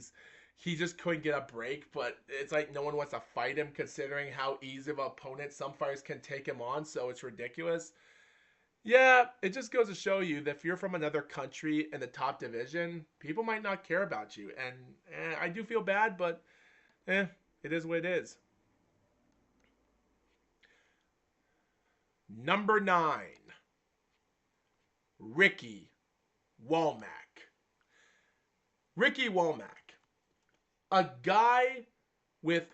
[SPEAKER 1] just couldn't get a break. But it's like no one wants to fight him considering how easy of an opponent some fighters can take him on, so it's ridiculous. Yeah, it just goes to show you that if you're from another country in the top division, people might not care about you. And I do feel bad, but it is what it is. Number 9, Ricky Womack. Ricky Womack, a guy with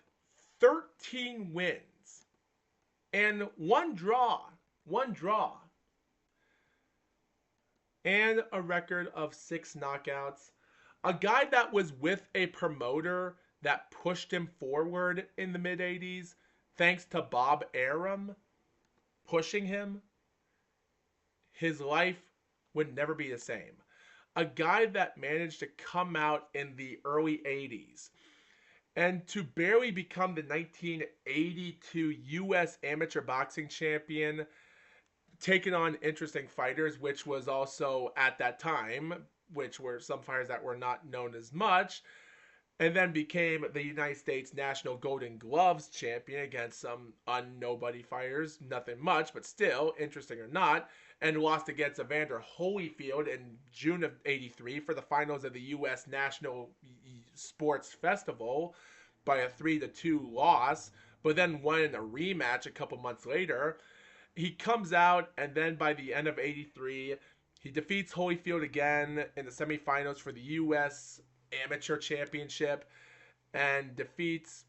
[SPEAKER 1] 13 wins and one draw, and a record of 6 knockouts. A guy that was with a promoter that pushed him forward in the mid 80s, thanks to Bob Arum pushing him. His life would never be the same. A guy that managed to come out in the early 80s and to barely become the 1982 U.S. Amateur Boxing Champion, taking on interesting fighters, which was also at that time, which were some fighters that were not known as much, and then became the United States National Golden Gloves champion against some unnobody fighters. Nothing much, but still, interesting or not, and lost against Evander Holyfield in June of '83 for the finals of the U.S. National Sports Festival by a 3-2 loss, but then won in a rematch a couple months later. He comes out, and then by the end of '83, he defeats Holyfield again in the semifinals for the U.S. Amateur Championship, and defeats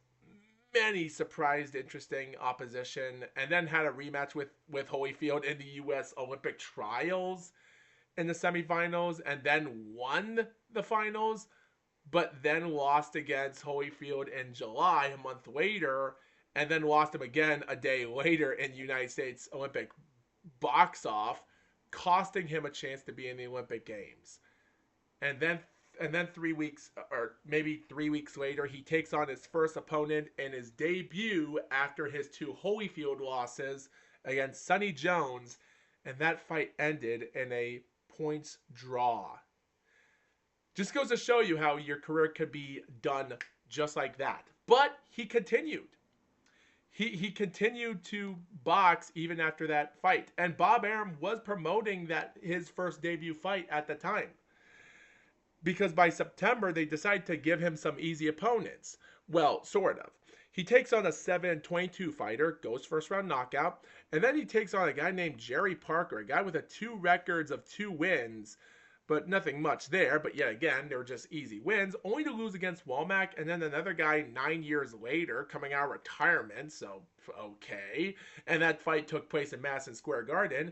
[SPEAKER 1] many surprised, interesting opposition, and then had a rematch with Holyfield in the U.S. Olympic trials in the semifinals, and then won the finals, but then lost against Holyfield in July, a month later, and then lost him again a day later in the United States Olympic box off, costing him a chance to be in the Olympic Games. And then 3 weeks, or maybe 3 weeks later, he takes on his first opponent in his debut after his 2 Holyfield losses against Sonny Jones, and that fight ended in a points draw. Just goes to show you how your career could be done just like that. But he continued. He continued to box even after that fight. And Bob Arum was promoting that his first debut fight at the time, because by September they decided to give him some easy opponents. Well, sort of. He takes on a 7-22 fighter, goes first round knockout, and then he takes on a guy named Jerry Parker, a guy with 2 records of 2 wins, but nothing much there. But yet again, they were just easy wins, only to lose against Womack, and then another guy 9 years later, coming out of retirement, so okay. And that fight took place in Madison Square Garden.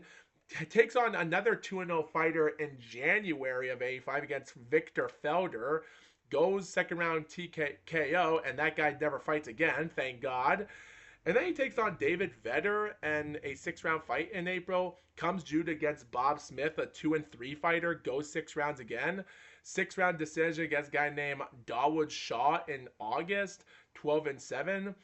[SPEAKER 1] Takes on another 2-0 fighter in January of '85 against Victor Felder. Goes second round TKO, and that guy never fights again, thank God. And then he takes on David Vedder in a 6-round fight in April. Comes due against Bob Smith, a 2-3 fighter. Goes 6 rounds again. 6-round decision against a guy named Dawood Shaw in August, 12-7.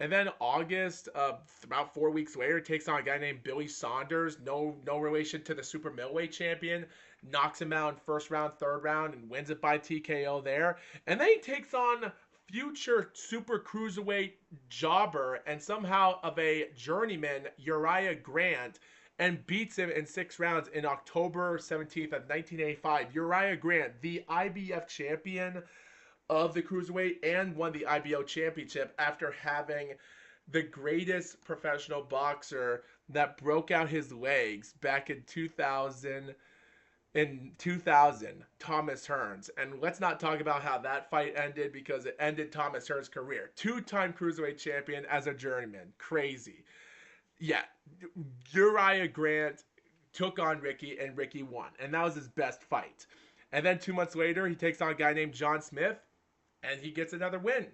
[SPEAKER 1] And then August, about 4 weeks later, takes on a guy named Billy Saunders, no relation to the super middleweight champion, knocks him out in first round, third round, and wins it by TKO there. And then he takes on future super cruiserweight jobber and somehow of a journeyman, Uriah Grant, and beats him in 6 rounds in October 17th of 1985. Uriah Grant, the IBF champion of the cruiserweight, and won the IBO championship after having the greatest professional boxer that broke out his legs back in 2000 in 2000, Thomas Hearns. And let's not talk about how that fight ended because it ended Thomas Hearns' career. Two-time cruiserweight champion as a journeyman. Crazy. Yeah, Uriah Grant took on Ricky and Ricky won. And that was his best fight. And then 2 months later, he takes on a guy named John Smith and he gets another win.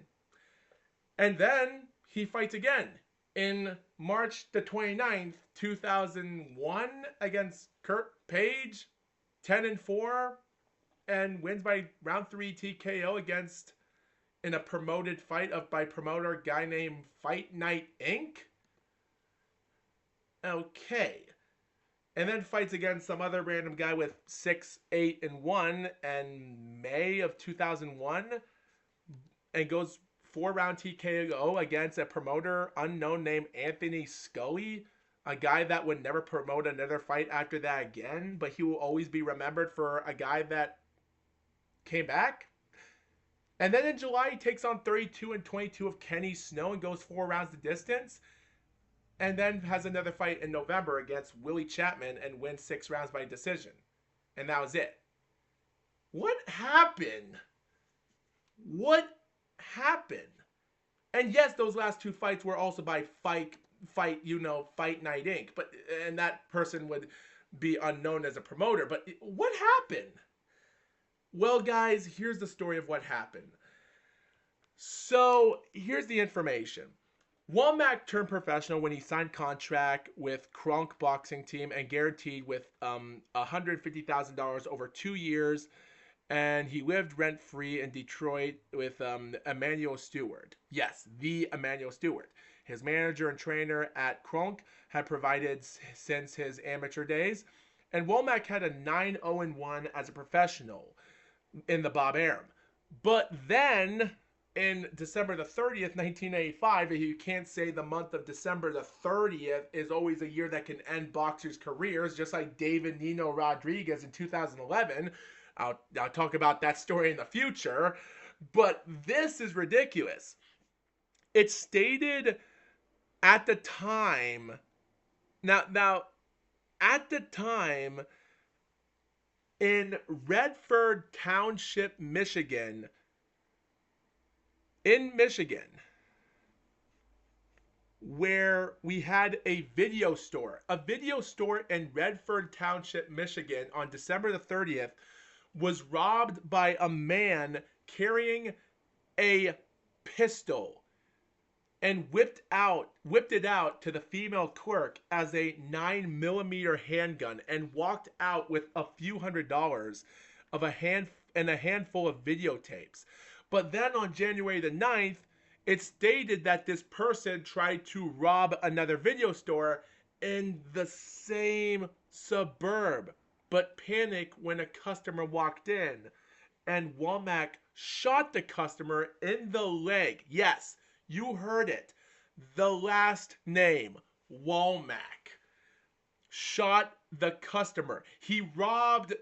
[SPEAKER 1] And then he fights again in March the 29th, 2001 against Kurt Page, 10-4, and wins by round 3 TKO against in a promoted fight by promoter guy named Fight Night Inc. Okay. And then fights against some other random guy with 6-8-1 and May of 2001 and goes 4-round TKO against a promoter unknown named Anthony Scully, a guy that would never promote another fight after that again, but he will always be remembered for a guy that came back. And then in July, he takes on 32-22 of Kenny Snow and goes 4 rounds the distance. And then has another fight in November against Willie Chapman and wins 6 rounds by decision. And that was it. What happened? What happened? And yes, those last 2 fights were also by Fight Night Inc. And that person would be unknown as a promoter. But what happened? Well, guys, here's the story of what happened. So here's the information. Womack turned professional when he signed contract with Kronk Boxing Team and guaranteed with $150,000 over 2 years. And he lived rent-free in Detroit with Emmanuel Stewart. Yes, the Emmanuel Stewart. His manager and trainer at Kronk had provided since his amateur days. And Womack had a 9-0-1 as a professional in the Bob Arum. But then in December the 30th, 1985, you can't say the month of December the 30th is always a year that can end boxers' careers, just like David Nino Rodriguez in 2011. I'll talk about that story in the future, but this is ridiculous. It stated at the time, now at the time in Redford Township, Michigan, where we had a video store in Redford Township, Michigan on December the 30th was robbed by a man carrying a pistol and whipped it out to the female clerk as a 9mm handgun and walked out with a few $100s of a handful of videotapes. But then on January the 9th, it stated that this person tried to rob another video store in the same suburb, but panicked when a customer walked in, and Womack shot the customer in the leg. Yes, you heard it. The last name, Womack, shot the customer. He whipped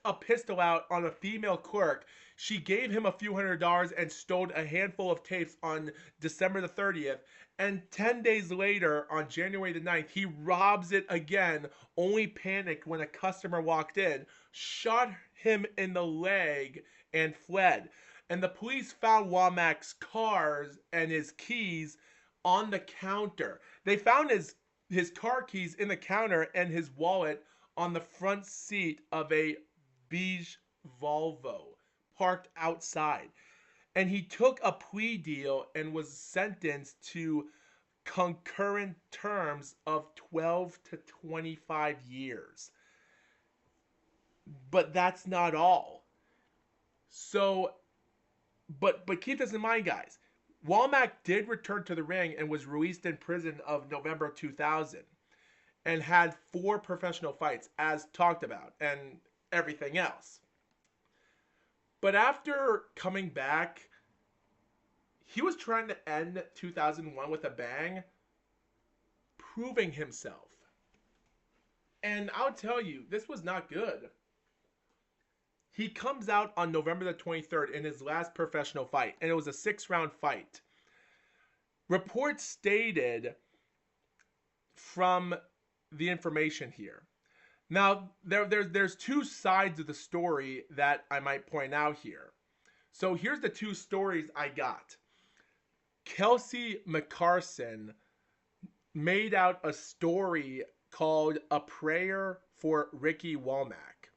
[SPEAKER 1] a pistol out on a female clerk. She gave him a few $100s and stole a handful of tapes on December the 30th. And 10 days later, on January the 9th, he robs it again, only panicked when a customer walked in, shot him in the leg, and fled. And the police found Womack's cars and his keys on the counter. They found his car keys in the counter and his wallet on the front seat of a beige Volvo parked outside. And he took a plea deal and was sentenced to concurrent terms of 12 to 25 years. But that's not all. So, but keep this in mind, guys. Womack did return to the ring and was released in prison of November 2000 and had 4 professional fights, as talked about, and everything else. But after coming back, he was trying to end 2001 with a bang, proving himself. And I'll tell you, this was not good. He comes out on November the 23rd in his last professional fight, and it was a 6-round fight. Reports stated from the information here Now, there's two sides of the story that I might point out here. So here's the two stories I got. Kelsey McCarson made out a story called A Prayer for Ricky Womack.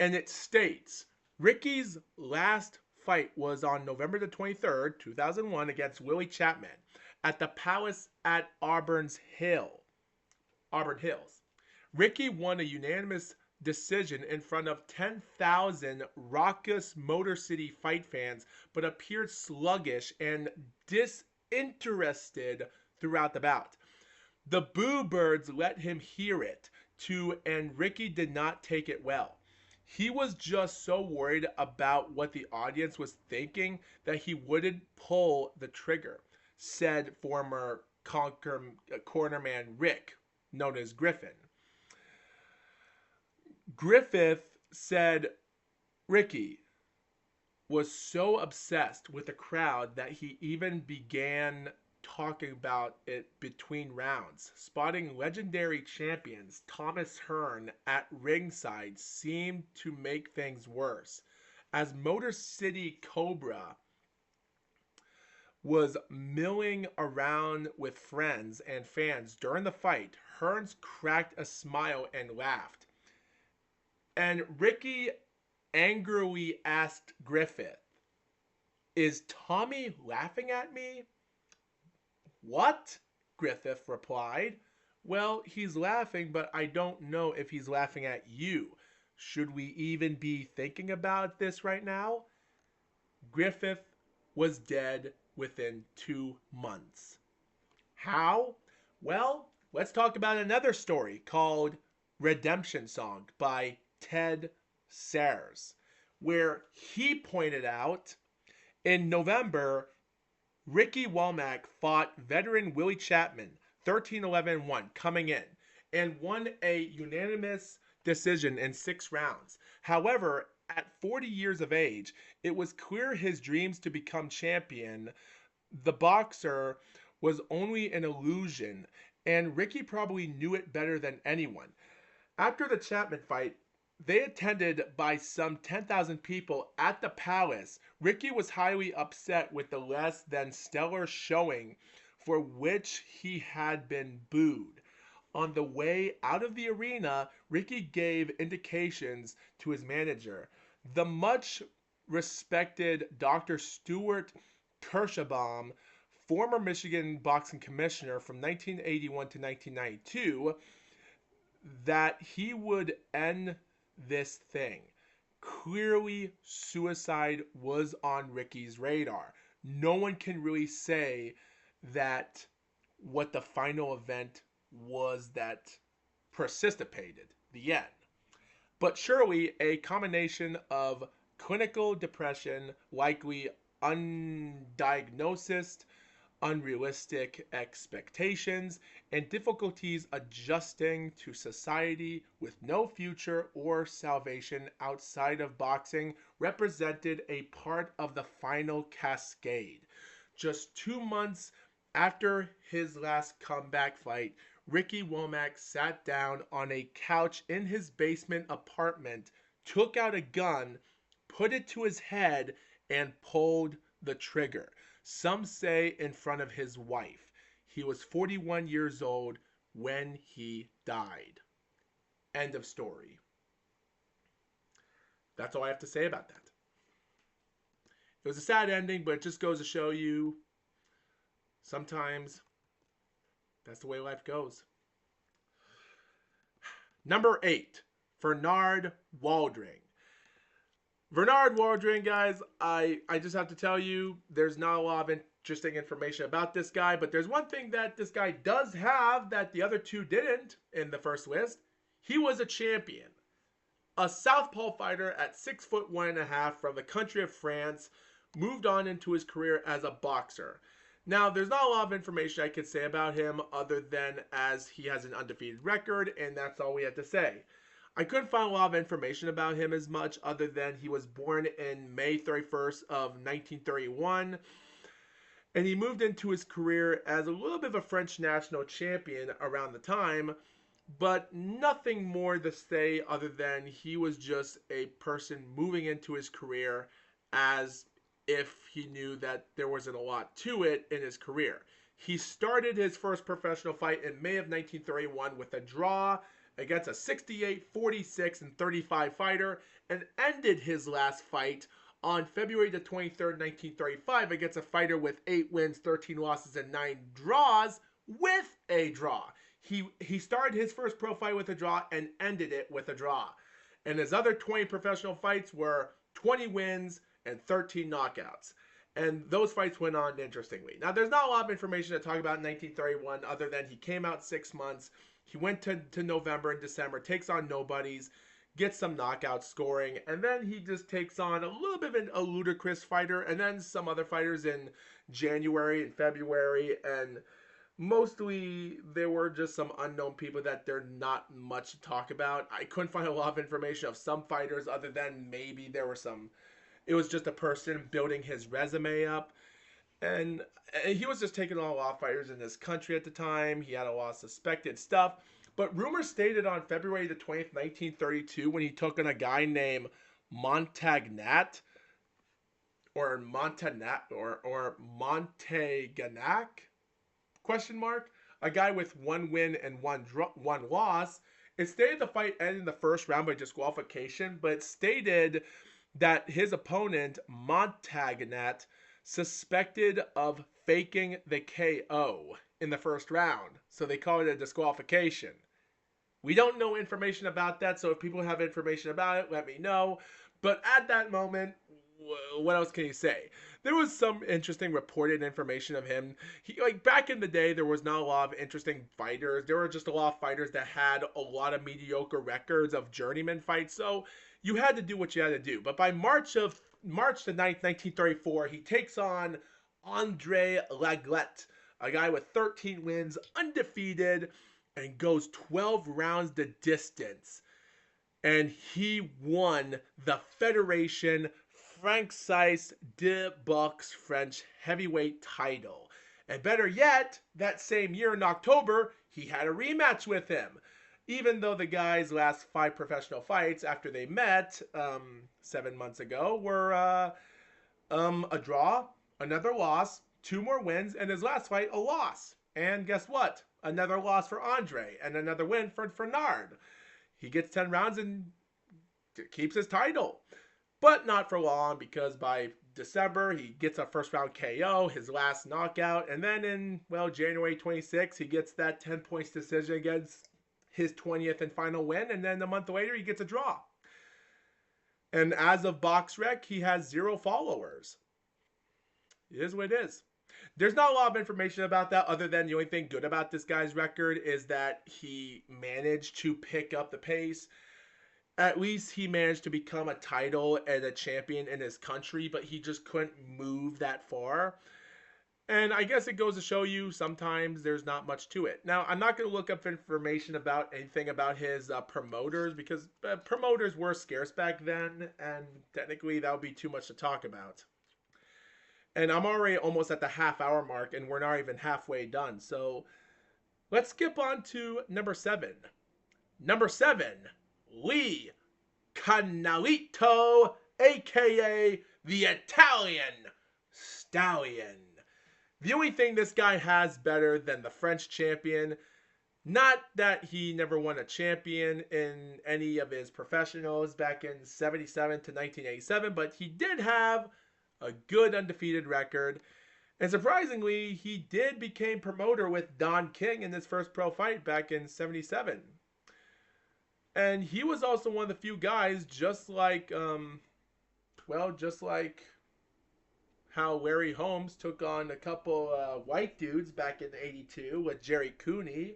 [SPEAKER 1] And it states Ricky's last fight was on November the 23rd, 2001, against Willie Chapman at the Palace at Auburn Hills. Ricky won a unanimous decision in front of 10,000 raucous Motor City fight fans, but appeared sluggish and disinterested throughout the bout. The Boo Birds let him hear it too, and Ricky did not take it well. He was just so worried about what the audience was thinking that he wouldn't pull the trigger, said former cornerman Rick, known as Griffin. Griffith said Ricky was so obsessed with the crowd that he even began talking about it between rounds. Spotting legendary champions Thomas Hearn at ringside seemed to make things worse. As Motor City Cobra was milling around with friends and fans during the fight, Hearns cracked a smile and laughed. And Ricky angrily asked Griffith, "Is Tommy laughing at me?" "What?" Griffith replied. "Well, he's laughing, but I don't know if he's laughing at you. Should we even be thinking about this right now?" Griffith was dead within 2 months. How? Well, let's talk about another story called Redemption Song by Ted Sayers, where he pointed out in November, Ricky Womack fought veteran Willie Chapman 13-11-1 coming in and won a unanimous decision in 6 rounds. However, at 40 years of age, it was clear his dreams to become champion, the boxer, was only an illusion, and Ricky probably knew it better than anyone. After the Chapman fight, they attended by some 10,000 people at the Palace. Ricky was highly upset with the less than stellar showing for which he had been booed. On the way out of the arena, Ricky gave indications to his manager, the much respected Dr. Stuart Kirschbaum, former Michigan boxing commissioner from 1981 to 1992, that he would end this thing. Clearly, suicide was on Ricky's radar. No one can really say that what the final event was that precipitated the end. But surely a combination of clinical depression, likely undiagnosed, unrealistic expectations, and difficulties adjusting to society with no future or salvation outside of boxing represented a part of the final cascade. Just 2 months after his last comeback fight, Ricky Womack sat down on a couch in his basement apartment, took out a gun, put it to his head, and pulled the trigger. Some say in front of his wife. He was 41 years old when he died. End of story. That's all I have to say about that. It was a sad ending, but it just goes to show you sometimes that's the way life goes. Number 8, Bernard Waldring. Bernard Waldring, guys, I just have to tell you, there's not a lot of interesting information about this guy, but there's one thing that this guy does have that the other two didn't in the first list. He was a champion. A southpaw fighter at 6'1.5" from the country of France, moved on into his career as a boxer. Now, there's not a lot of information I could say about him other than as he has an undefeated record, and that's all we had to say. I couldn't find a lot of information about him as much other than he was born in May 31st of 1931, and he moved into his career as a little bit of a French national champion around the time, but nothing more to say other than he was just a person moving into his career as if he knew that there wasn't a lot to it in his career. He started his first professional fight in May of 1931 with a draw against a 68, 46, and 35 fighter, and ended his last fight on February the 23rd, 1935 against a fighter with 8 wins, 13 losses, and 9 draws with a draw. He started his first pro fight with a draw and ended it with a draw. And his other 20 professional fights were 20 wins and 13 knockouts. And those fights went on interestingly. Now, there's not a lot of information to talk about in 1931 other than he came out 6 months. He went to November and December, takes on nobodies, gets some knockout scoring, and then he just takes on a little bit of a ludicrous fighter, and then some other fighters in January and February, and mostly there were just some unknown people that there's not much to talk about. I couldn't find a lot of information of some fighters other than maybe there were some, it was just a person building his resume up. And he was just taking on a lot of fighters in this country at the time. He had a lot of suspected stuff. But rumors stated on February the 20th, 1932, when he took on a guy named Montagnat, or Montagnac, question mark, a guy with 1 win and one loss. It stated the fight ended in the first round by disqualification, but it stated that his opponent, Montagnat, suspected of faking the KO in the first round. So they call it a disqualification. We don't know information about that, so if people have information about it, let me know. But at that moment, what else can you say? There was some interesting reported information of him. Like back in the day, there was not a lot of interesting fighters. There were just a lot of fighters that had a lot of mediocre records of journeyman fights. So you had to do what you had to do. But by March the 9th, 1934, he takes on Andre Laglette, a guy with 13 wins, undefeated, and goes 12 rounds the distance. And he won the Federation Francaise de Boxe French heavyweight title. And better yet, that same year in October, he had a rematch with him. Even though the guy's last 5 professional fights after they met 7 months ago were a draw, another loss, 2 more wins, and his last fight, a loss. And guess what? Another loss for Andre and another win for Fernand. He gets 10 rounds and keeps his title. But not for long, because by December, he gets a first round KO, his last knockout. And then in, January 26th, he gets that 10 points decision against his 20th and final win. And then a month later, he gets a draw. And as of BoxRec, he has 0 followers. It is what it is. There's not a lot of information about that other than the only thing good about this guy's record is that he managed to pick up the pace. At least he managed to become a title and a champion in his country, but he just couldn't move that far. And I guess it goes to show you sometimes there's not much to it. Now, I'm not going to look up information about anything about his promoters because promoters were scarce back then, and technically that would be too much to talk about. And I'm already almost at the half-hour mark, and we're not even halfway done. So let's skip on to number 7. Number 7, Lee Canalito, a.k.a. the Italian Stallion. The only thing this guy has better than the French champion, not that he never won a champion in any of his professionals back in 77 to 1987, but he did have a good undefeated record. And surprisingly, he did become promoter with Don King in his first pro fight back in 77. And he was also one of the few guys, just like how Larry Holmes took on a couple white dudes back in 82 with Jerry Cooney.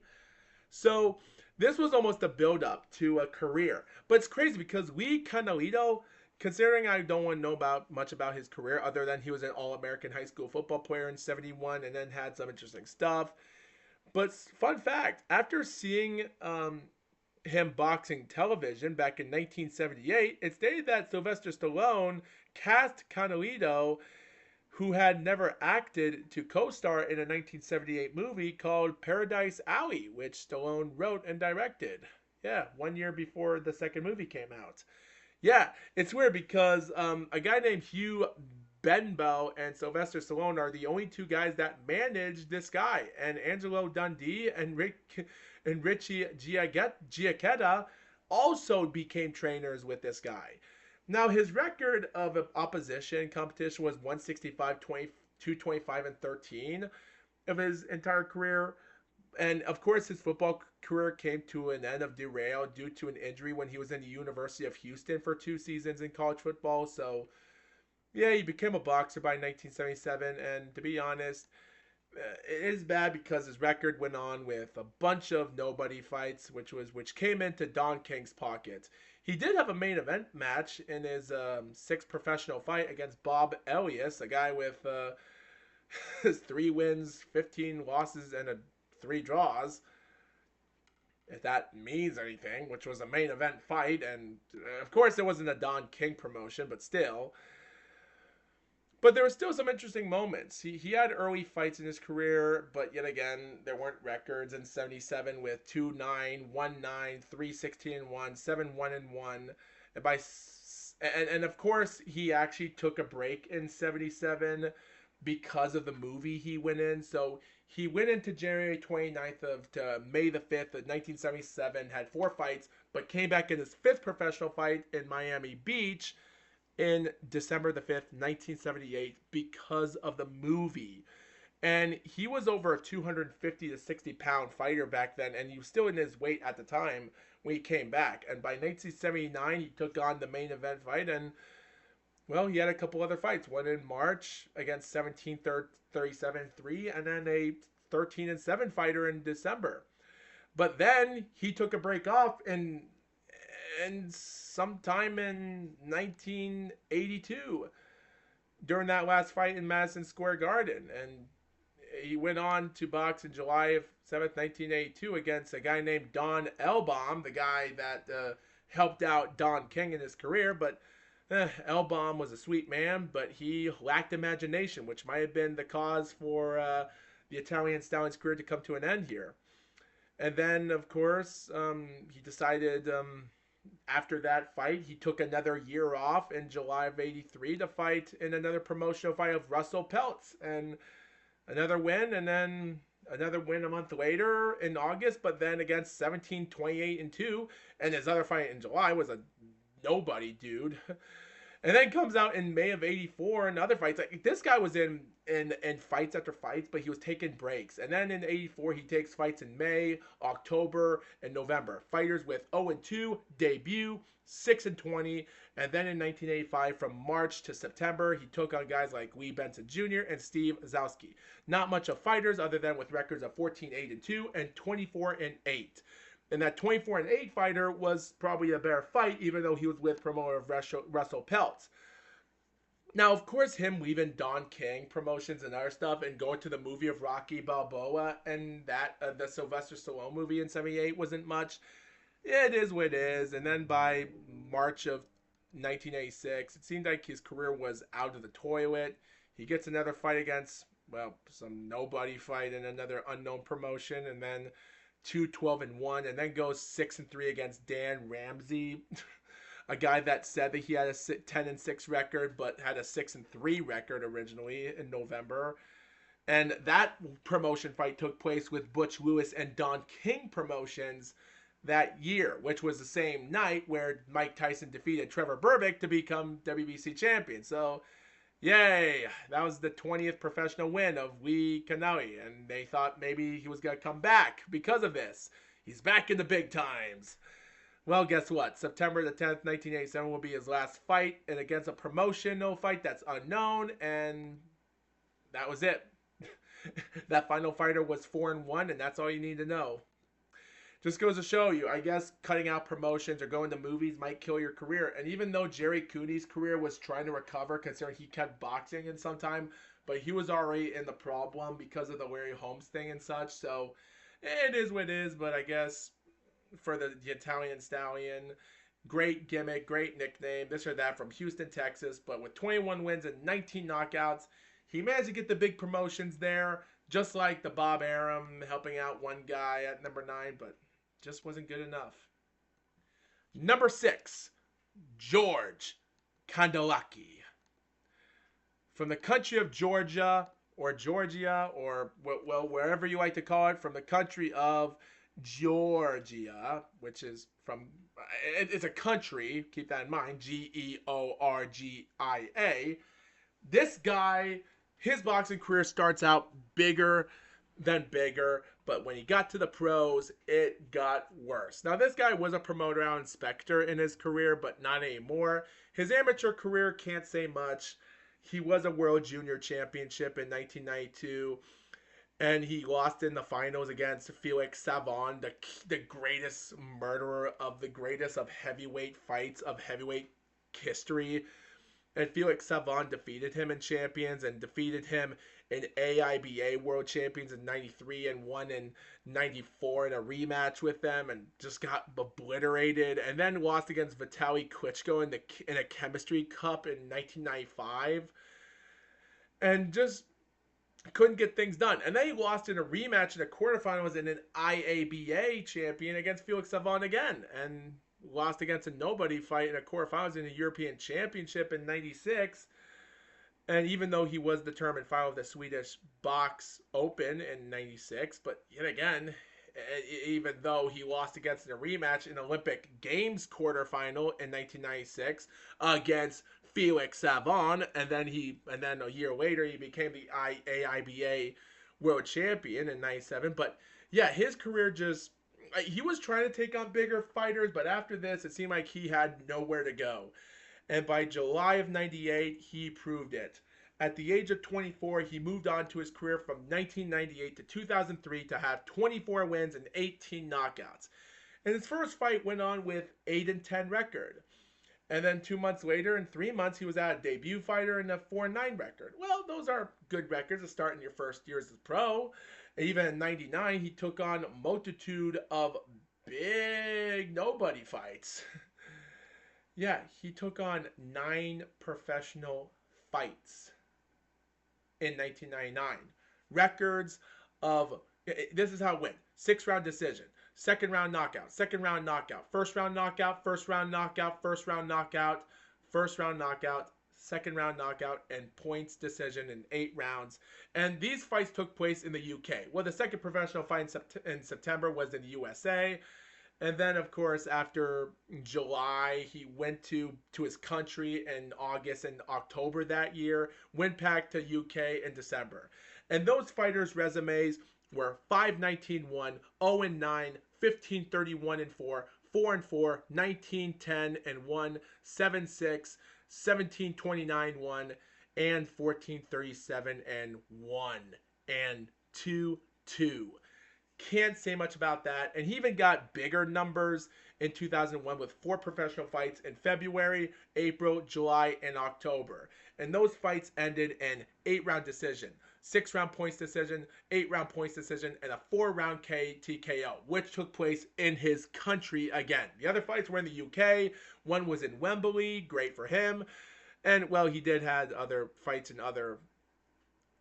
[SPEAKER 1] So this was almost a build-up to a career. But it's crazy because Lee Canalito, considering I don't want to know much about his career other than he was an All-American high school football player in 71 and then had some interesting stuff. But fun fact, after seeing him boxing television back in 1978, it stated that Sylvester Stallone cast Canalito who had never acted, to co-star in a 1978 movie called Paradise Alley, which Stallone wrote and directed. Yeah, 1 year before the second movie came out. Yeah, it's weird because a guy named Hugh Benbow and Sylvester Stallone are the only two guys that managed this guy, and Angelo Dundee and Richie Giacchetta also became trainers with this guy. Now his record of opposition competition was 165, 225, and 13 of his entire career. And of course, his football career came to an end of derail due to an injury when he was in the University of Houston for 2 seasons in college football. So, yeah, he became a boxer by 1977. And to be honest, it is bad because his record went on with a bunch of nobody fights, which came into Don King's pocket. He did have a main event match in his sixth professional fight against Bob Elias, a guy with 3 wins, 15 losses, and 3 draws, if that means anything, which was a main event fight. And of course, it wasn't a Don King promotion, but still. But there were still some interesting moments. He had early fights in his career, but yet again, there weren't records in 77 with 2-9, 1-9, 3-16-1, 7-1-1. And of course, he actually took a break in 77 because of the movie he went in. So he went into January 29th to May the 5th of 1977, had 4 fights, but came back in his 5th professional fight in Miami Beach in December the 5th, 1978, because of the movie. And he was over a 250 to 60 pound fighter back then, and he was still in his weight at the time when he came back. And by 1979, he took on the main event fight, and well, he had a couple other fights. One in March against 17-37-3, and then a 13-7 fighter in December. But then he took a break off and sometime in 1982 during that last fight in Madison Square Garden. And he went on to box in July of 7th, 1982 against a guy named Don Elbaum, the guy that helped out Don King in his career. But Elbaum was a sweet man, but he lacked imagination, which might have been the cause for the Italian Stallion's career to come to an end here. And then, of course, he decided after that fight, he took another year off in July of 83 to fight in another promotional fight of Russell Peltz. And another win, and then another win a month later in August, but then against 17-28-2. And his other fight in July was a nobody dude. And then comes out in May of 84 and other fights. Like, this guy was in fights after fights, but he was taking breaks. And then in 84, he takes fights in May, October, and November. Fighters with 0-2 debut, 6-20. And then in 1985, from March to September, he took on guys like Lee Benson Jr. and Steve Zowski. Not much of fighters other than with records of 14-8-2 and 24-8. And that 24-8 fighter was probably a better fight, even though he was with promoter of Russell Peltz. Now, of course, him leaving Don King promotions and other stuff and going to the movie of Rocky Balboa and that the Sylvester Stallone movie in 78 wasn't much. It is what it is. And then by March of 1986, it seemed like his career was out of the toilet. He gets another fight against, well, some nobody fight in another unknown promotion, and then 2-12-1, and then goes 6-3 against Dan Ramsey, a guy that said that he had a 10-6 record, but had a 6-3 record originally in November. And that promotion fight took place with Butch Lewis and Don King Promotions that year, which was the same night where Mike Tyson defeated Trevor Berbick to become WBC champion. So, yay! That was the 20th professional win of Lee Canelli, and they thought maybe he was going to come back because of this. He's back in the big times. Well, guess what? September the 10th, 1987 will be his last fight, and against a promotional fight that's unknown, and that was it. That final fighter was 4-1, and that's all you need to know. Just goes to show you, I guess cutting out promotions or going to movies might kill your career. And even though Jerry Cooney's career was trying to recover, considering he kept boxing in some time, but he was already in the problem because of the Larry Holmes thing and such. So it is what it is. But I guess for the Italian Stallion, great gimmick, great nickname, this or that, from Houston, Texas. But with 21 wins and 19 knockouts, He managed to get the big promotions there, just like the Bob Arum helping out one guy at number 9, but just wasn't good enough. Number 6, George Kandelaki. From the country of Georgia, or Georgia, or well, wherever you like to call it, from the country of Georgia, which is from, it's a country, keep that in mind, Georgia. This guy, his boxing career starts out bigger than bigger, but when he got to the pros, it got worse. Now, this guy was a promoter out inspector in his career, but not anymore. His amateur career can't say much. He was a World Junior Championship in 1992, and he lost in the finals against Felix Savon, the greatest murderer of the greatest of heavyweight fights of heavyweight history. And Felix Savon defeated him in Champions and defeated him in AIBA World Champions in 93 and won in 94 in a rematch with them and just got obliterated. And then lost against Vitaly Klitschko in a chemistry cup in 1995. And just couldn't get things done. And then he lost in a rematch in the quarterfinals in an IABA champion against Felix Savon again. And lost against a nobody fight in a quarterfinals in a European Championship in 96. And even though he was determined final of the Swedish Box Open in 96, but yet again, even though he lost against in a rematch in Olympic Games quarterfinal in 1996 against Felix Savon, and then a year later he became the AIBA World Champion in 97. But yeah, his career just, he was trying to take on bigger fighters, but after this, it seemed like he had nowhere to go. And by July of 98, he proved it. At the age of 24, he moved on to his career from 1998 to 2003 to have 24 wins and 18 knockouts. And his first fight went on with 8-10 record. And then 2 months later, in 3 months, he was at a debut fighter and a 4-9 record. Well, those are good records to start in your first year as a pro. Even in 99, he took on a multitude of big nobody fights. Yeah, he took on 9 professional fights in 1999. Records of, this is how it went. 6-round decision, second round knockout, second round knockout, first round knockout, first round knockout, first round knockout, first round knockout, second round knockout, and points decision in 8 rounds. And these fights took place in the UK. Well, the second professional fight in September was in the USA. And then, of course, after July, he went to his country in August and October that year, went back to UK in December. And those fighters' resumes were 5-19-1, 0-9, 15-31-4, 4-4, 19-10-1, 7-6, 17-29-1, and 14-37-1, and 2-2. Can't say much about that. And he even got bigger numbers in 2001 with 4 professional fights in February, April, July, and October. And those fights ended in 8-round decision, 6-round points decision, 8-round points decision, and a 4-round TKO, which took place in his country again. The other fights were in the UK. One was in Wembley, great for him. And, well, he did have other fights in other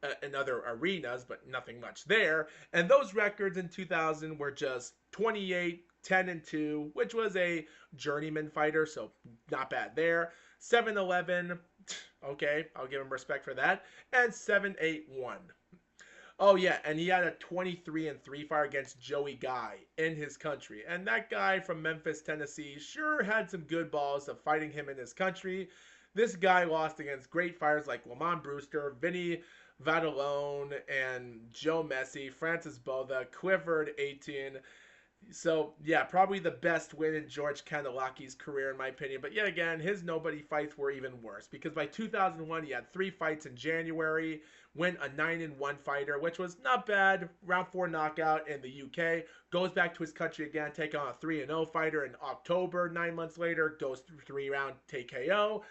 [SPEAKER 1] arenas, but nothing much there. And those records in 2000 were just 28, 10-2, which was a journeyman fighter, so not bad there. 7-11, okay, I'll give him respect for that. And 7-8-1. Oh yeah, and he had a 23-3 fight against Joey Guy in his country. And that guy from Memphis, Tennessee sure had some good balls of fighting him in his country. This guy lost against great fighters like Lamont Brewster, Vinny Vadalone, and Joe Messi, Francis Botha, Clifford 18. So, yeah, probably the best win in George Kandelaki's career, in my opinion. But yet again, his nobody fights were even worse. Because by 2001, he had 3 fights in January, went a 9-1 fighter, which was not bad. Round 4 knockout in the UK. Goes back to his country again, take on a 3-0 fighter in October. 9 months later, goes through 3-round TKO.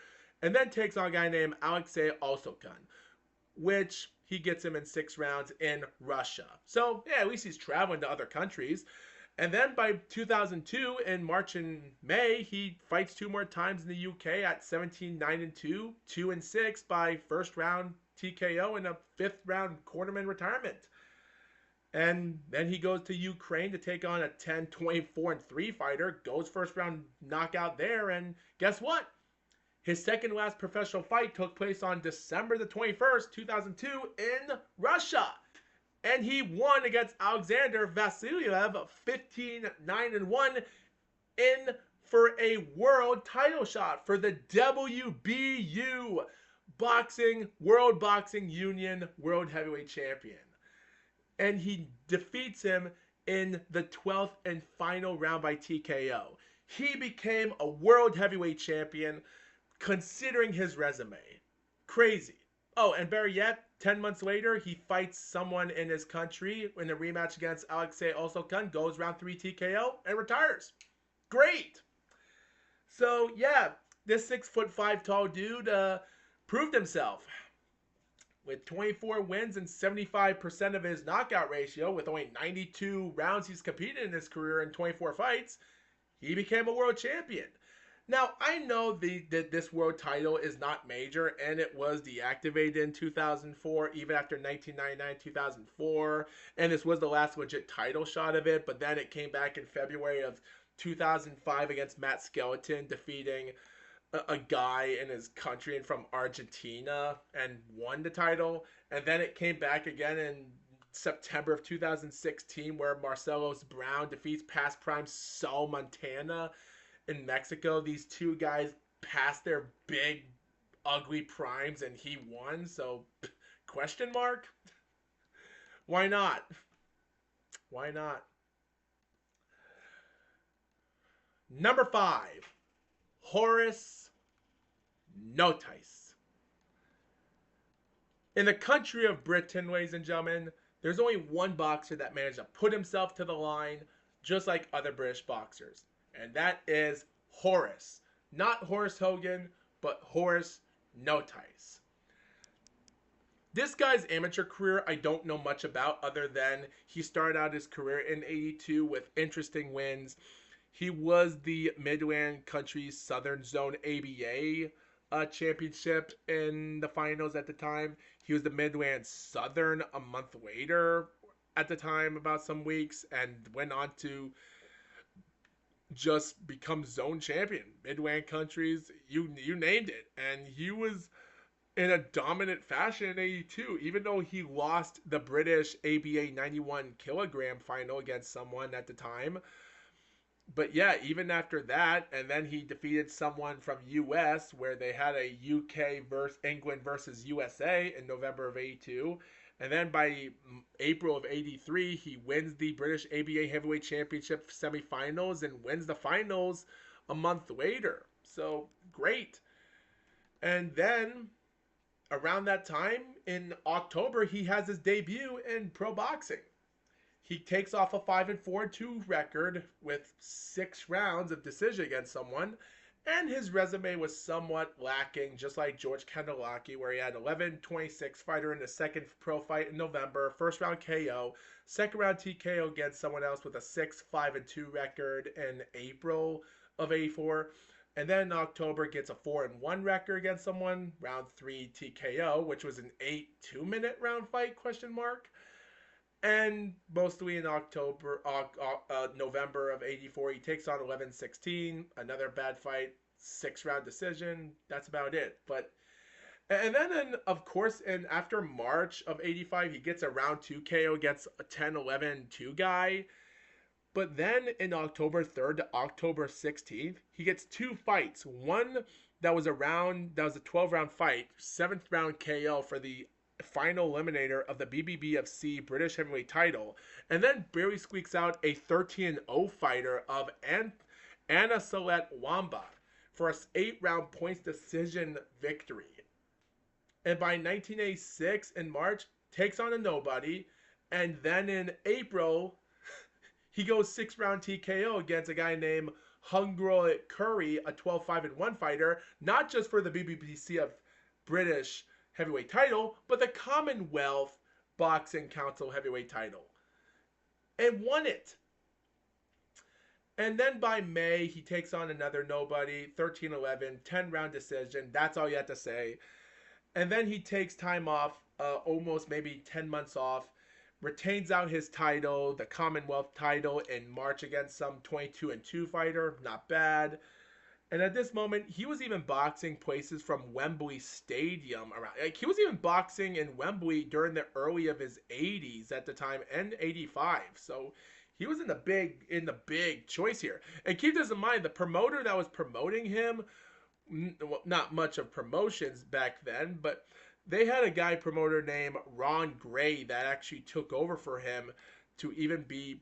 [SPEAKER 1] And then takes on a guy named Alexei Osokan, which he gets him in 6 rounds in Russia. So, yeah, at least he's traveling to other countries. And then by 2002, in March and May, he fights 2 more times in the UK at 17-9-2, 2-6 by first round TKO in a 5th-round cornerman retirement. And then he goes to Ukraine to take on a 10-24-3 fighter, goes first round knockout there, and guess what? His second last professional fight took place on December the 21st, 2002 in Russia. And he won against Alexander Vasilyev 15-9-1 in for a world title shot for the WBU World Boxing Union World Heavyweight Champion. And he defeats him in the 12th and final round by TKO. He became a world heavyweight champion considering his resume. Crazy. Oh, and better yet, 10 months later, he fights someone in his country in a rematch against Alexei Osokun, goes round 3 TKO, and retires. Great. So, yeah, this 6'5" tall dude proved himself. With 24 wins and 75% of his knockout ratio, with only 92 rounds he's competed in his career in 24 fights, he became a world champion. Now, I know that this world title is not major, and it was deactivated in 2004, even after 1999, 2004, and this was the last legit title shot of it, but then it came back in February of 2005 against Matt Skeleton, defeating a guy in his country and from Argentina and won the title. And then it came back again in September of 2016 where Marcelos Brown defeats past prime Saul Montana in Mexico. These two guys passed their big ugly primes and he won. So question mark? Why not? Why not? Number 5, Horace Notice. In the country of Britain, ladies and gentlemen, there's only one boxer that managed to put himself to the line just like other British boxers. And that is Horace. Not Horace Hogan, but Horace Notice. This guy's amateur career I don't know much about other than he started out his career in '82 with interesting wins. He was the Midland Country Southern Zone ABA championship in the finals at the time. He was the Midland Southern a month later at the time, about some weeks, and went on to just become zone champion. Midland Countries, you named it. And he was in a dominant fashion in '82, even though he lost the British ABA 91 kilogram final against someone at the time. But yeah, even after that, and then he defeated someone from US where they had a UK versus England versus USA in November of '82. And then by April of '83, he wins the British ABA Heavyweight Championship semifinals and wins the finals a month later. So great. And then around that time in October, he has his debut in pro boxing. He takes off a 5-4-2 record with 6 rounds of decision against someone, and his resume was somewhat lacking, just like George Kandelaki, where he had 11-26 fighter in the second pro fight in November, first round KO, second round TKO against someone else with a 6-5-2 record in April of '84, and then in October gets a 4-1 record against someone, round 3 TKO, which was an 8 2-minute round fight, question mark. And mostly in November of '84, he takes on 11-16, another bad fight, 6-round decision. That's about it. And then, of course, after March of '85, he gets a round 2 KO against a 10-11-2 guy. But then in October 3rd to October 16th, he gets 2 fights. One that was a 12-round fight, 7th round KO for the final eliminator of the BBBFC British Heavyweight title, and then barely squeaks out a 13-0 fighter of Anna Salette Wamba for an 8-round points decision victory. And by 1986 in March, takes on a nobody, and then in April, he goes 6-round TKO against a guy named Hungro Curry, a 12-5-1 fighter, not just for the BBBCF British Heavyweight title, but the Commonwealth Boxing Council Heavyweight title, and won it. And then by May, he takes on another nobody, 13-11, 10-round decision. That's all you have to say. And then he takes time off, almost maybe 10 months off, retains out his title, the Commonwealth title, in March against some 22-2 fighter. Not bad. And at this moment, he was even boxing places from Wembley Stadium around. Like, he was even boxing in Wembley during the early of his 80s at the time, and 85. So he was in the big choice here. And keep this in mind, the promoter that was promoting him, well, not much of promotions back then, but they had a guy promoter named Ron Gray that actually took over for him to even be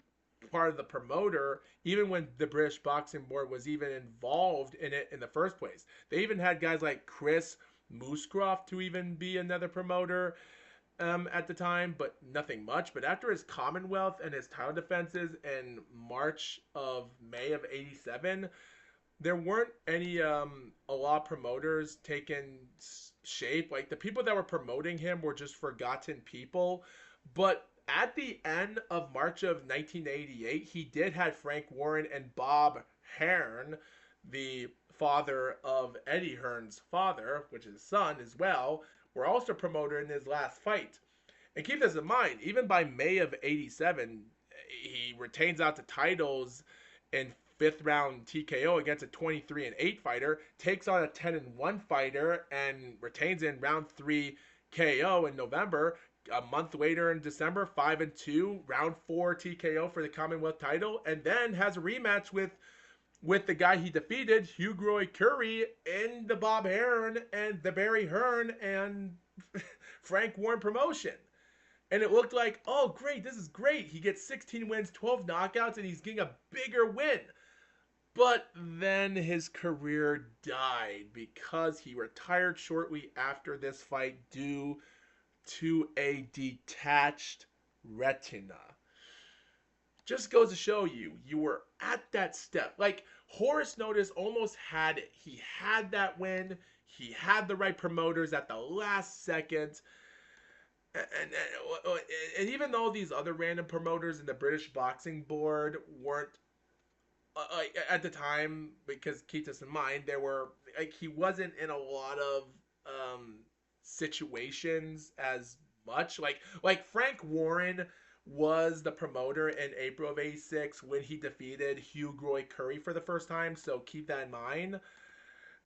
[SPEAKER 1] part of the promoter, even when the British Boxing Board was even involved in it in the first place. They even had guys like Chris Moosecroft to even be another promoter at the time, but nothing much. But after his Commonwealth and his title defenses in May of 87, there weren't any a lot of promoters taking shape. Like, the people that were promoting him were just forgotten people. But at the end of March of 1988, he did have Frank Warren and Bob Hearn, the father of Eddie Hearn's father, which is his son as well, were also promoted in his last fight. And keep this in mind, even by May of 87, he retains out the titles in fifth round TKO against a 23-8 fighter, takes on a 10-1 fighter, and retains in round 3 KO in November. A month later in December, 5-2, round 4 TKO for the Commonwealth title, and then has a rematch with the guy he defeated, Hugh Roy Curry, in the Bob Hearn and the Barry Hearn and Frank Warren promotion. And it looked like, oh, great, this is great. He gets 16 wins, 12 knockouts, and he's getting a bigger win. But then his career died because he retired shortly after this fight due to a detached retina. Just goes to show you, you were at that step. Like, Horace Notice almost had it. He had that win. He had the right promoters at the last second. And even though these other random promoters in the British Boxing Board weren't at the time, because keep this in mind, there were like, he wasn't in a lot of situations as much. Like Frank Warren was the promoter in April of '86 when he defeated Hugh Roy Curry for the first time. So keep that in mind.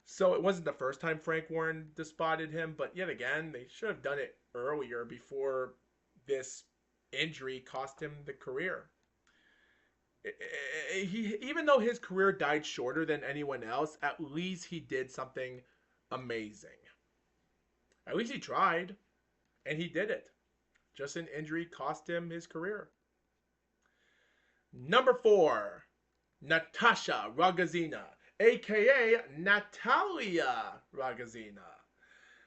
[SPEAKER 1] So it wasn't the first time Frank Warren spotted him, but yet again, they should have done it earlier before this injury cost him the career. Even though his career died shorter than anyone else, at least he did something amazing. At least he tried, and he did it. Just an injury cost him his career. Number 4, Natasha Rogozina, aka Natalia Rogozina.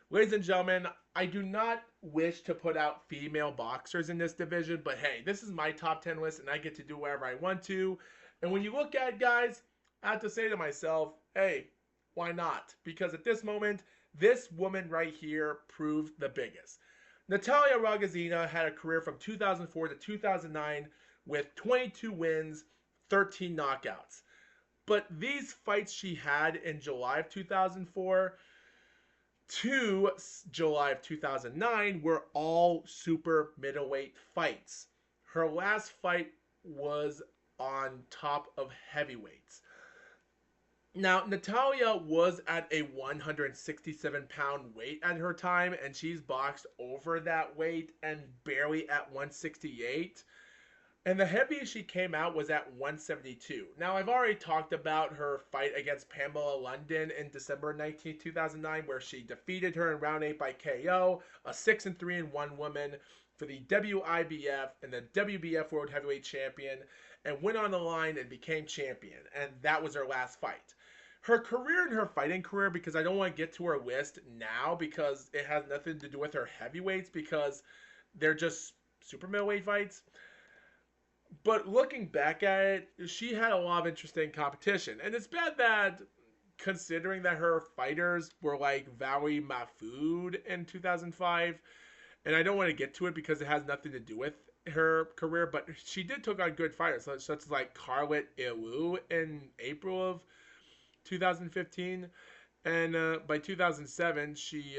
[SPEAKER 1] Ladies and gentlemen, I do not wish to put out female boxers in this division, but hey, this is my top 10 list and I get to do whatever I want to. And when you look at it, guys, I have to say to myself, hey, why not? Because at this moment, this woman right here proved the biggest. Natalia Rogozina had a career from 2004 to 2009 with 22 wins, 13 knockouts. But these fights she had in July of 2004 to July of 2009 were all super middleweight fights. Her last fight was on top of heavyweights. Now, Natalia was at a 167-pound weight at her time, and she's boxed over that weight and barely at 168. And the heaviest she came out was at 172. Now, I've already talked about her fight against Pamela London in December 19, 2009, where she defeated her in round 8 by KO, a 6-3-1 woman for the WIBF and the WBF World Heavyweight Champion, and went on the line and became champion. And that was her last fight. Her career and her fighting career, because I don't want to get to her list now because it has nothing to do with her heavyweights because they're just super middleweight fights. But looking back at it, she had a lot of interesting competition. And it's bad that, considering that her fighters were like Valerie Mahfoud in 2005, and I don't want to get to it because it has nothing to do with her career, but she did take on good fighters, such as like Carlet Ilu in April of 2015. And by 2007, she,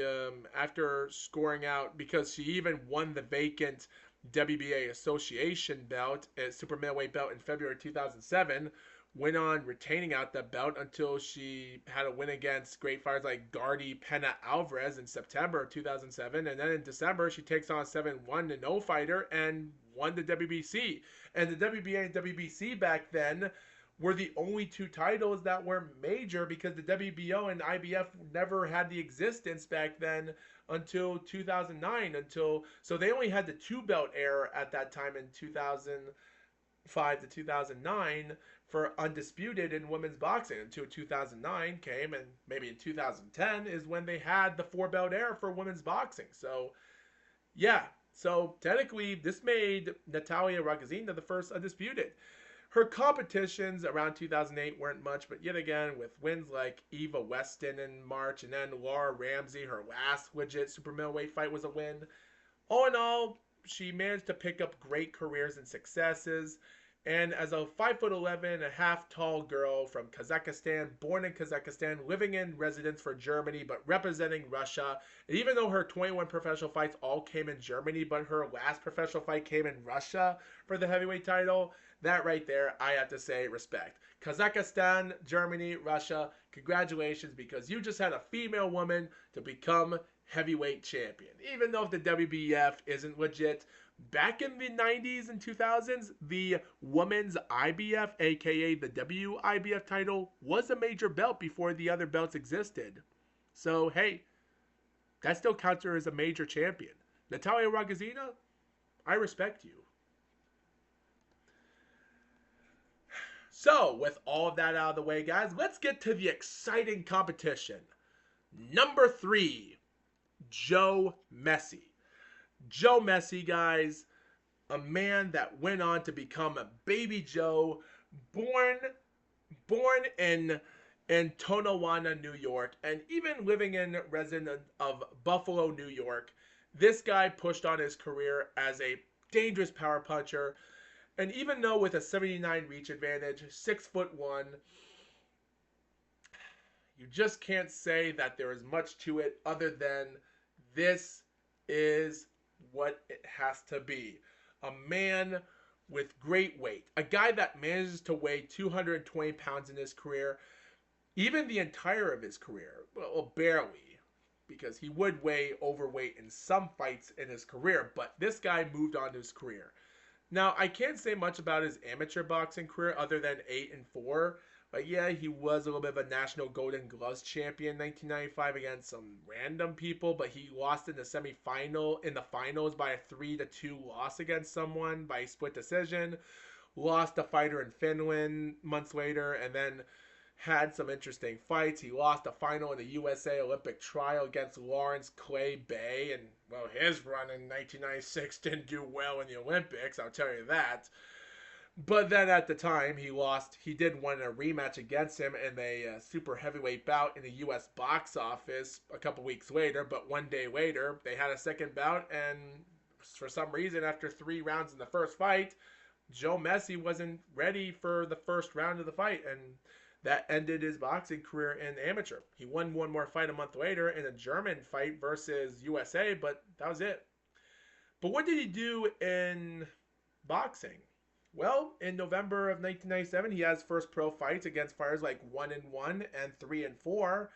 [SPEAKER 1] after scoring out, because she even won the vacant WBA Association belt, super middleweight belt in February 2007, went on retaining out that belt until she had a win against great fighters like Gardy Pena Alvarez in September of 2007. And then in December, she takes on a 7-1 no fighter and won the WBC. And the WBA and WBC back then were the only two titles that were major, because the WBO and IBF never had the existence back then until 2009. So they only had the two belt era at that time in 2005 to 2009 for undisputed in women's boxing, until 2009 came, and maybe in 2010 is when they had the four belt era for women's boxing. So yeah, so technically this made Natalia Rogozina the first undisputed. Her competitions around 2008 weren't much, but yet again, with wins like Eva Weston in March, and then Laura Ramsey, her last legit super middleweight fight was a win. All in all, she managed to pick up great careers and successes. And as a 5'11" and a half tall girl from Kazakhstan, born in Kazakhstan, living in residence for Germany, but representing Russia, and even though her 21 professional fights all came in Germany, but her last professional fight came in Russia for the heavyweight title, that right there, I have to say respect. Kazakhstan, Germany, Russia, congratulations, because you just had a female woman to become heavyweight champion. Even though the WBF isn't legit, back in the 90s and 2000s, the women's IBF, aka the WIBF title, was a major belt before the other belts existed. So, hey, that still counts her as a major champion. Natalia Rogozina, I respect you. So, with all of that out of the way, guys, let's get to the exciting competition. Number 3, Joe Messi. Joe Messi, guys, a man that went on to become a baby Joe, born in Tonawanda, New York, and even living in resident of Buffalo, New York. This guy pushed on his career as a dangerous power puncher. And even though with a 79 reach advantage, 6'1", you just can't say that there is much to it other than this is what it has to be. A man with great weight. A guy that manages to weigh 220 pounds in his career. Even the entire of his career. Well, barely. Because he would weigh overweight in some fights in his career. But this guy moved on to his career. Now, I can't say much about his amateur boxing career other than 8-4. But yeah, he was a little bit of a national Golden Gloves champion in 1995 against some random people. But he lost in the finals by a 3-2 loss against someone by split decision. Lost a fighter in Finland months later, and then had some interesting fights. He lost a final in the USA Olympic trial against Lawrence Clay Bay. And, well, his run in 1996 didn't do well in the Olympics, I'll tell you that. But then at the time, he did win a rematch against him in a super heavyweight bout in the U.S. box office a couple weeks later. But one day later, they had a second bout, and for some reason, after 3 rounds in the first fight, Joe Messi wasn't ready for the first round of the fight, and that ended his boxing career in amateur. He won one more fight a month later in a German fight versus USA, but that was it. But what did he do in boxing? Well, in November of 1997, he has first pro fights against fighters like 1-1 and 3-4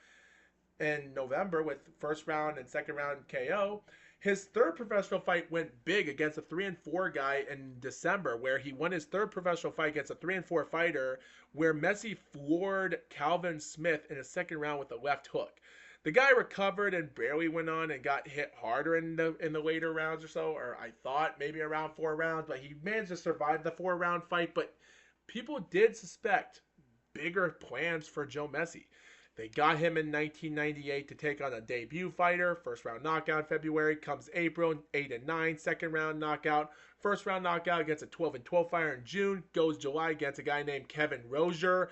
[SPEAKER 1] in November with first round and second round KO. His third professional fight went big against a 3-4 guy in December, where he won his third professional fight against a 3-4 fighter, where Messi floored Calvin Smith in the second round with a left hook. The guy recovered and barely went on and got hit harder in the later rounds or so, or I thought maybe around 4 rounds, but he managed to survive the 4-round fight. But people did suspect bigger plans for Joe Messi. They got him in 1998 to take on a debut fighter. First round knockout in February. Comes April, 8-9. Second round knockout. First round knockout against a 12-12 fighter in June. Goes July against a guy named Kevin Rozier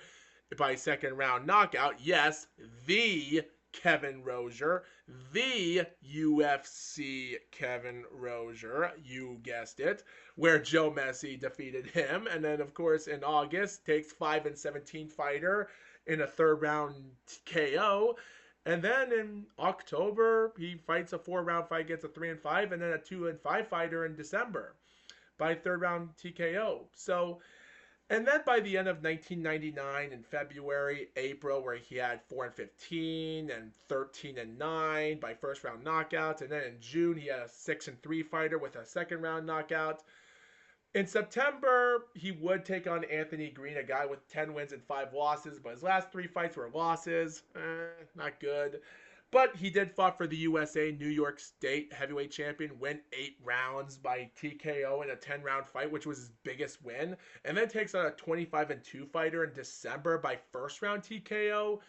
[SPEAKER 1] by second round knockout. Yes, the Kevin Rozier. The UFC Kevin Rozier. You guessed it. Where Joe Messi defeated him. And then, of course, in August, takes 5-17 fighter in a third round KO And then in October, he fights a 4 round fight against a 3-5, and then a 2-5 fighter in December by third round TKO. So, and then by the end of 1999, in February, April, where he had 4-15 and 13-9 by first round knockouts, and then in June he had a 6-3 fighter with a second round knockout. In September, he would take on Anthony Green, a guy with 10 wins and 5 losses, but his last 3 fights were losses. Not good. But he did fight for the USA New York State heavyweight champion, win 8 rounds by TKO in a 10-round fight, which was his biggest win, and then takes on a 25-2 fighter in December by first round TKO.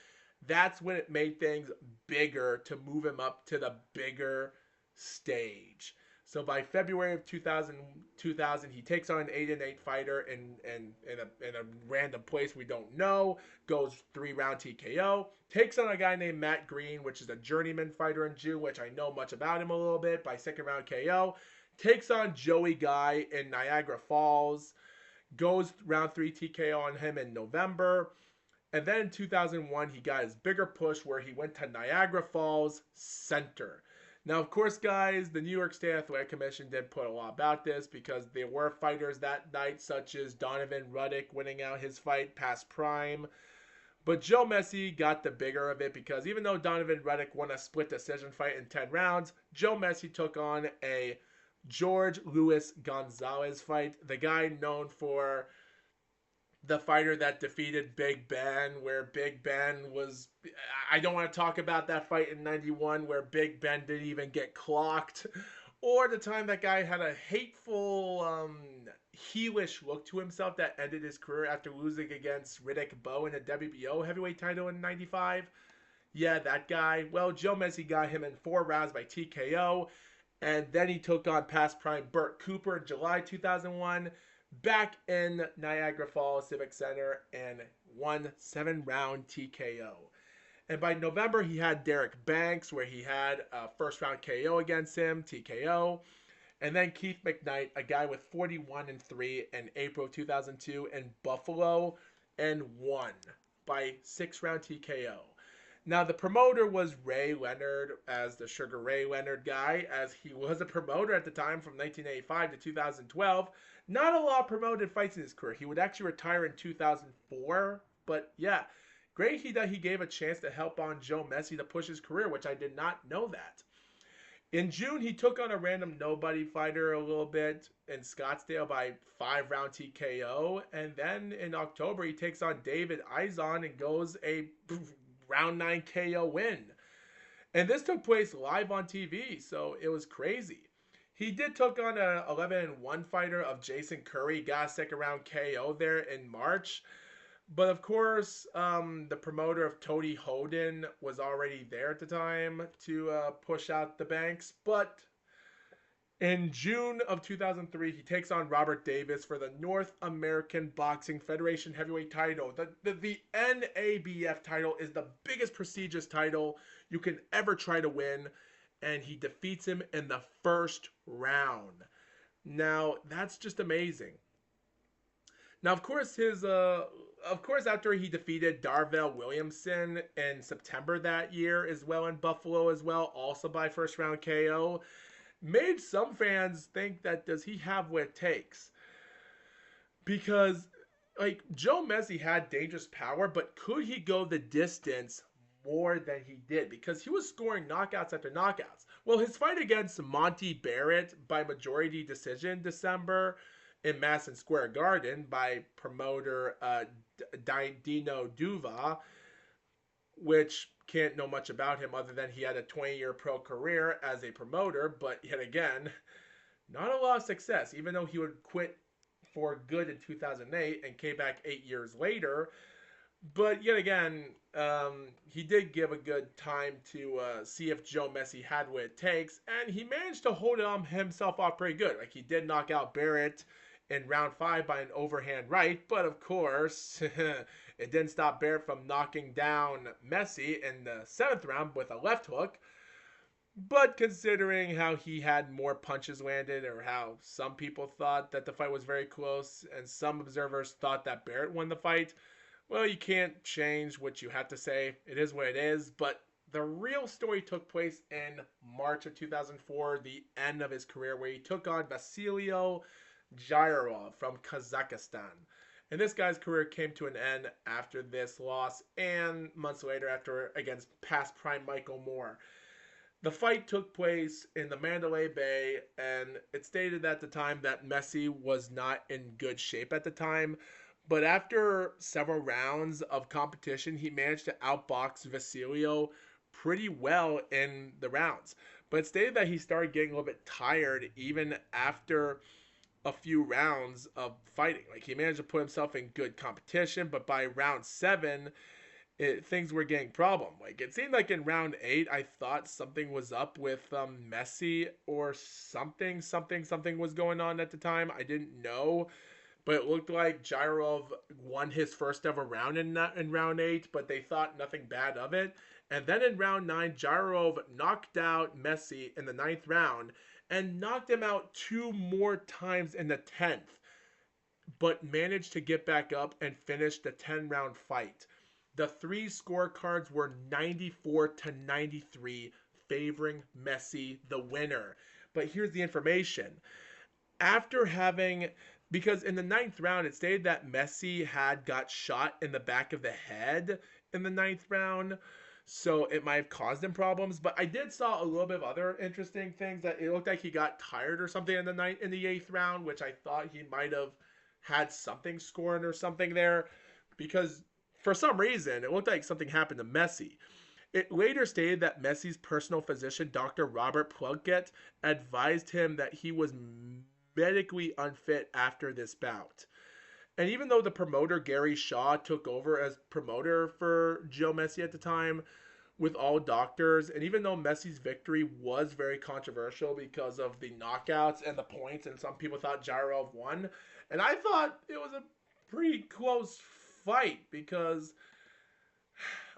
[SPEAKER 1] That's when it made things bigger to move him up to the bigger stage. So by February of 2000, he takes on an 8-8 fighter in a random place we don't know, goes 3-round TKO, takes on a guy named Matt Green, which is a journeyman fighter in June, which I know much about him a little bit, by second round KO, takes on Joey Guy in Niagara Falls, goes round 3 TKO on him in November. And then in 2001, he got his bigger push where he went to Niagara Falls Center. Now, of course, guys, the New York State Athletic Commission did put a lot about this because there were fighters that night, such as Donovan Ruddick winning out his fight past prime. But Joe Messi got the bigger of it because even though Donovan Ruddick won a split decision fight in 10 rounds, Joe Messi took on a George Luis Gonzalez fight, the guy known for the fighter that defeated Big Ben, where Big Ben was... I don't want to talk about that fight in 91 where Big Ben didn't even get clocked, or the time that guy had a hateful, heelish look to himself that ended his career after losing against Riddick Bowe in the WBO heavyweight title in 95. Yeah, that guy. Well, Joe Messi got him in 4 rounds by TKO, and then he took on past prime Burt Cooper in July 2001, back in Niagara Falls Civic Center, and won 7-round TKO. And by November, he had Derek Banks, where he had a first-round KO against him, TKO. And then Keith McKnight, a guy with 41-3 in April 2002 in Buffalo, and won by 6-round TKO. Now, the promoter was Ray Leonard, as the Sugar Ray Leonard guy, as he was a promoter at the time from 1985 to 2012. Not a lot of promoted fights in his career. He would actually retire in 2004, but yeah, great that he gave a chance to help on Joe Messi to push his career, which I did not know that. In June, he took on a random nobody fighter a little bit in Scottsdale by 5-round TKO, and then in October, he takes on David Izon and goes a round 9 KO win. And this took place live on TV, so it was crazy. He did took on a 11-1 fighter of Jason Curry, got a second round KO there in March. But of course, the promoter of Tony Hoden was already there at the time to push out the Banks. But in June of 2003, he takes on Robert Davis for the North American Boxing Federation heavyweight title. The NABF title is the biggest prestigious title you can ever try to win, and he defeats him in the first round. Now, that's just amazing. Now, of course, after he defeated Darvell Williamson in September that year as well in Buffalo as well, also by first round KO, made some fans think that does he have what it takes? Because like Joe Messi had dangerous power, but could he go the distance more than he did? Because he was scoring knockouts after knockouts. Well, his fight against Monty Barrett by majority decision December in Madison Square Garden by promoter Dino Duva, which can't know much about him other than he had a 20-year pro career as a promoter, but yet again, not a lot of success, even though he would quit for good in 2008 and came back 8 years later. But yet again, he did give a good time to see if Joe Messi had what it takes, and he managed to hold himself off pretty good. Like, he did knock out Barrett in round 5 by an overhand right, but of course, it didn't stop Barrett from knocking down Messi in the 7th round with a left hook. But considering how he had more punches landed, or how some people thought that the fight was very close, and some observers thought that Barrett won the fight, well, you can't change what you have to say. It is what it is, but The real story took place in March of 2004, the end of his career, where he took on Vasilio Gyrov from Kazakhstan. And this guy's career came to an end after this loss and months later after against past prime Michael Moore. The fight took place in the Mandalay Bay, and it stated at the time that Messi was not in good shape at the time. But after several rounds of competition, he managed to outbox Vasilio pretty well in the rounds. But it stated that he started getting a little bit tired even after a few rounds of fighting. Like he managed to put himself in good competition, but by round 7, things were getting problem. Like it seemed like in round 8, I thought something was up with Messi or something was going on at the time. I didn't know, but it looked like Gyrov won his first ever round in round 8, but they thought nothing bad of it. And then in round 9, Gyrov knocked out Messi in the 9th round and knocked him out 2 more times in the 10th, but managed to get back up and finish the 10-round fight. The 3 scorecards were 94-93, favoring Messi, the winner. But here's the information. After having, because in the 9th round, it stated that Messi had got shot in the back of the head in the 9th round, so it might have caused him problems. But I did saw a little bit of other interesting things, that it looked like he got tired or something in the 8th round, which I thought he might have had something scoring or something there, because for some reason, it looked like something happened to Messi. It later stated that Messi's personal physician, Dr. Robert Plunkett, advised him that he was medically unfit after this bout. And even though the promoter, Gary Shaw, took over as promoter for Joe Messi at the time with all doctors, and even though Messi's victory was very controversial because of the knockouts and the points, and some people thought Gyrov won, and I thought it was a pretty close fight, because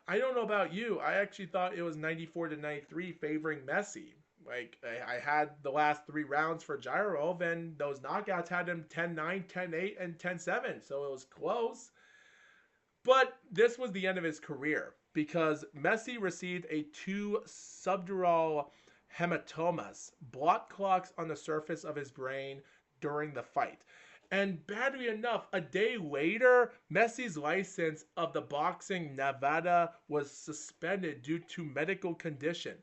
[SPEAKER 1] I don't know about you, I actually thought it was 94-93 favoring Messi. Like I had the last 3 rounds for Gyrov, and those knockouts had him 10-9, 10-8, and 10-7, so it was close. But this was the end of his career, because Messi received a 2 subdural hematomas, blood clots on the surface of his brain during the fight. And badly enough, a day later, Messi's license of the boxing Nevada was suspended due to medical condition.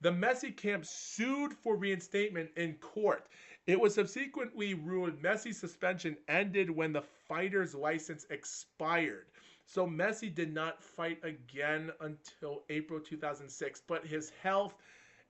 [SPEAKER 1] The Messi camp sued for reinstatement in court. It was subsequently ruled Messi's suspension ended when the fighter's license expired. So Messi did not fight again until April 2006, but his health,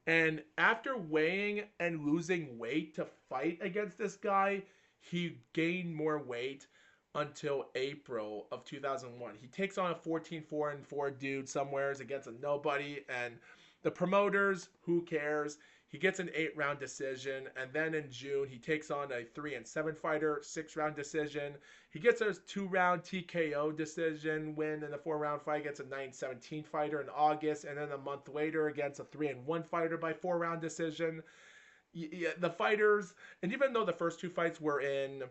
[SPEAKER 1] and after weighing and losing weight to fight against this guy, he gained more weight until April of 2001. He takes on a 14-4-4 dude somewheres against a nobody, and the promoters, who cares? He gets an 8-round decision, and then in June, he takes on a 3-7 fighter, 6-round decision. He gets a 2-round TKO decision win in the 4-round fight against a 9-17 fighter in August, and then a month later against a 3-1 fighter by 4-round decision. The fighters, and even though the first 2 fights were in,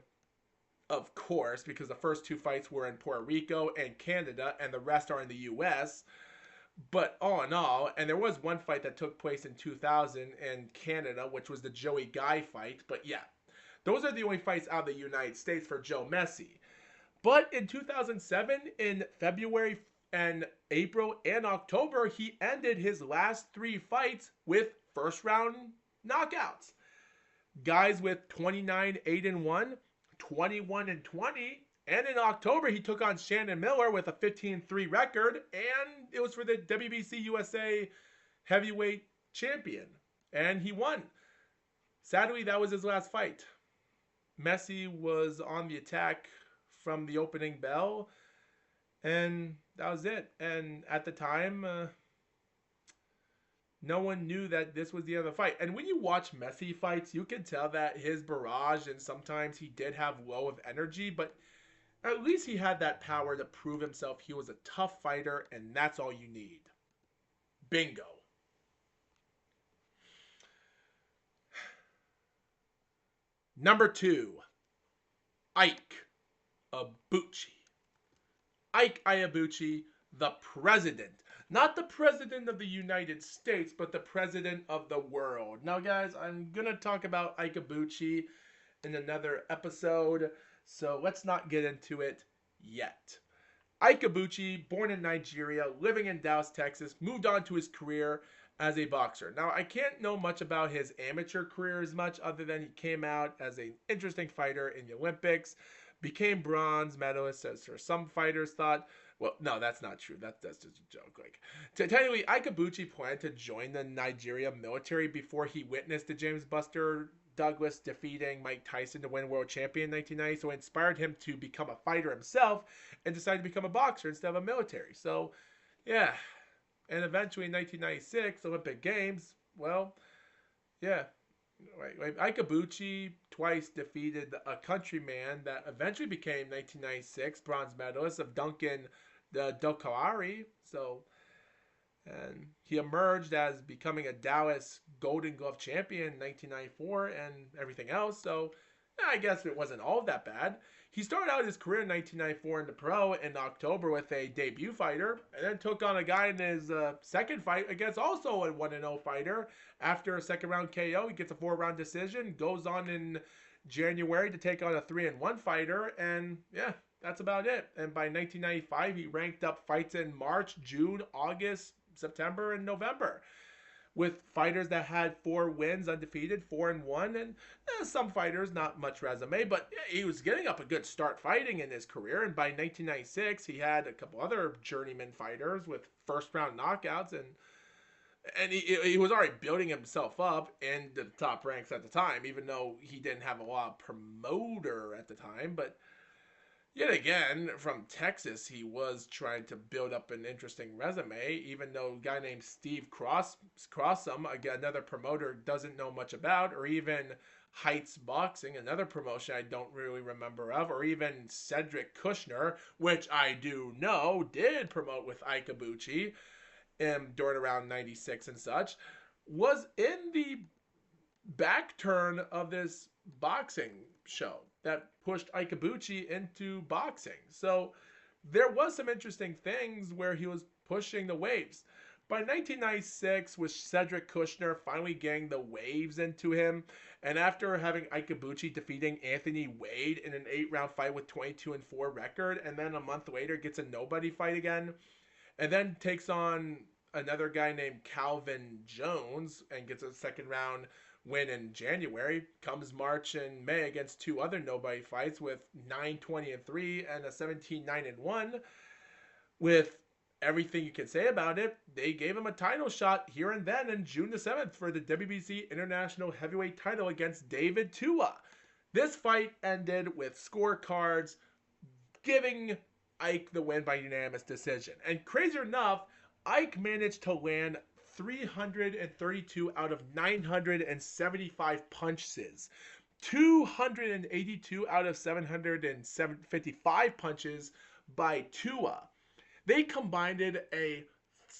[SPEAKER 1] of course, because the first 2 fights were in Puerto Rico and Canada, and the rest are in the U.S., but all in all, and there was one fight that took place in 2000 in Canada, which was the Joey Guy fight, but yeah, those are the only fights out of the United States for Joe Messi. But in 2007, in February and April and October, he ended his last 3 fights with first-round knockouts. Guys with 29-8-1, 21-20, and in October he took on Shannon Miller with a 15-3 record, and it was for the WBC USA heavyweight champion, and he won. Sadly, that was his last fight. Messi was on the attack from the opening bell, and that was it. And at the time, no one knew that this was the end of the fight. And when you watch Messi fights, you can tell that his barrage, and sometimes he did have low of energy, but at least he had that power to prove himself. He was a tough fighter, and that's all you need. Bingo. Number 2, Ike Ibuchi. Ike Ibuchi, the president, Not the president of the United States, but the president of the world. Now, guys, I'm going to talk about Ikebuchi in another episode, so let's not get into it yet. Ikebuchi, born in Nigeria, living in Dallas, Texas, moved on to his career as a boxer. Now, I can't know much about his amateur career as much other than he came out as an interesting fighter in the Olympics, became bronze medalist, as some fighters thought. Well, no, that's not true. That's just a joke. Like, technically, Ikebuchi planned to join the Nigeria military before he witnessed the James Buster Douglas defeating Mike Tyson to win world champion in 1990. So it inspired him to become a fighter himself and decided to become a boxer instead of a military. So, yeah. And eventually in 1996, Olympic Games, well, yeah. Ikebuchi twice defeated a countryman that eventually became 1996 bronze medalist of Duncan Dokawari. So, and he emerged as becoming a Dallas Golden Glove champion in 1994 and everything else. So, I guess it wasn't all that bad. He started out his career in 1994 in the pro in October with a debut fighter, and then took on a guy in his second fight against also a 1-0 fighter. After a second round KO, he gets a 4-round decision, goes on in January to take on a 3-1 fighter, and yeah, that's about it. And by 1995, he ranked up fights in March, June, August, September, and November, with fighters that had 4 wins undefeated, 4-1, and some fighters not much resume, but he was getting up a good start fighting in his career. And by 1996, he had a couple other journeyman fighters with first round knockouts, and he was already building himself up in the top ranks at the time, even though he didn't have a lot of promoter at the time. But yet again, from Texas, he was trying to build up an interesting resume, even though a guy named Steve Crossum, again, another promoter, doesn't know much about, or even Heights Boxing, another promotion I don't really remember of, or even Cedric Kushner, which I do know did promote with Ikebuchi during around 96 and such, was in the back turn of this boxing show that pushed Ikebuchi into boxing. So there was some interesting things where he was pushing the waves. By 1996, with Cedric Kushner finally getting the waves into him, and after having Ikebuchi defeating Anthony Wade in an 8-round fight with 22-4 record, and then a month later gets a nobody fight again, and then takes on another guy named Calvin Jones and gets a second round win in January, comes March and May against 2 other nobody fights with 9-20-3 and a 17-9-1. With everything you can say about it, they gave him a title shot here and then in June the 7th for the WBC International Heavyweight title against David Tua. This fight ended with scorecards giving Ike the win by unanimous decision. And crazy enough, Ike managed to land 332 out of 975 punches, 282 out of 755 punches by Tua. They combined a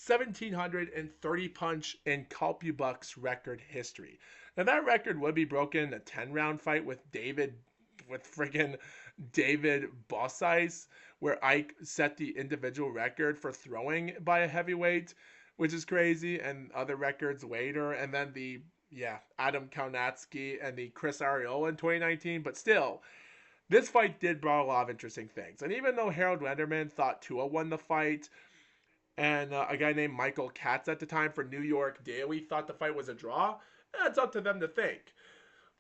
[SPEAKER 1] 1,730 punch in Kalpubuk's record history. Now that record would be broken in a 10-round fight with friggin' David Bossice, where Ike set the individual record for throwing by a heavyweight, which is crazy, and other records later, and then Adam Kaunatsky and the Chris Arreola in 2019, but still, this fight did bring a lot of interesting things. And even though Harold Lederman thought Tua won the fight, and a guy named Michael Katz at the time for New York Daily thought the fight was a draw, that's up to them to think.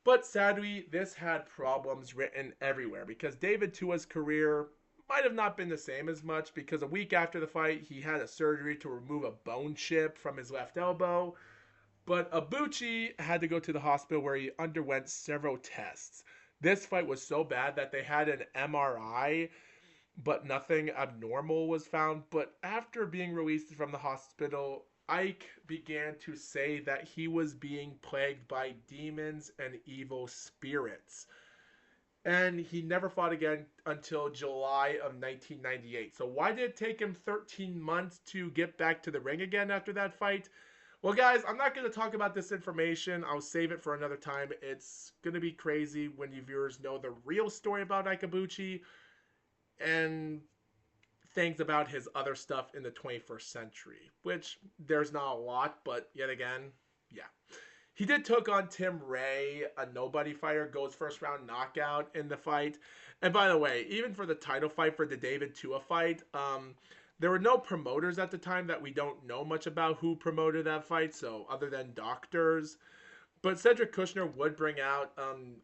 [SPEAKER 1] But sadly, this had problems written everywhere, because David Tua's career might have not been the same as much, because a week after the fight, he had a surgery to remove a bone chip from his left elbow. But Ibuchi had to go to the hospital where he underwent several tests. This fight was so bad that they had an MRI, but nothing abnormal was found. But after being released from the hospital, Ike began to say that he was being plagued by demons and evil spirits. And he never fought again until July of 1998. So why did it take him 13 months to get back to the ring again after that fight? Well, guys, I'm not going to talk about this information. I'll save it for another time. It's going to be crazy when you viewers know the real story about Ikebuchi. And things about his other stuff in the 21st century, which there's not a lot, but yet again, yeah. He did took on Tim Ray, a nobody fighter, goes first round knockout in the fight. And by the way, even for the title fight for the David Tua fight, there were no promoters at the time that we don't know much about who promoted that fight, so other than doctors. But Cedric Kushner would bring out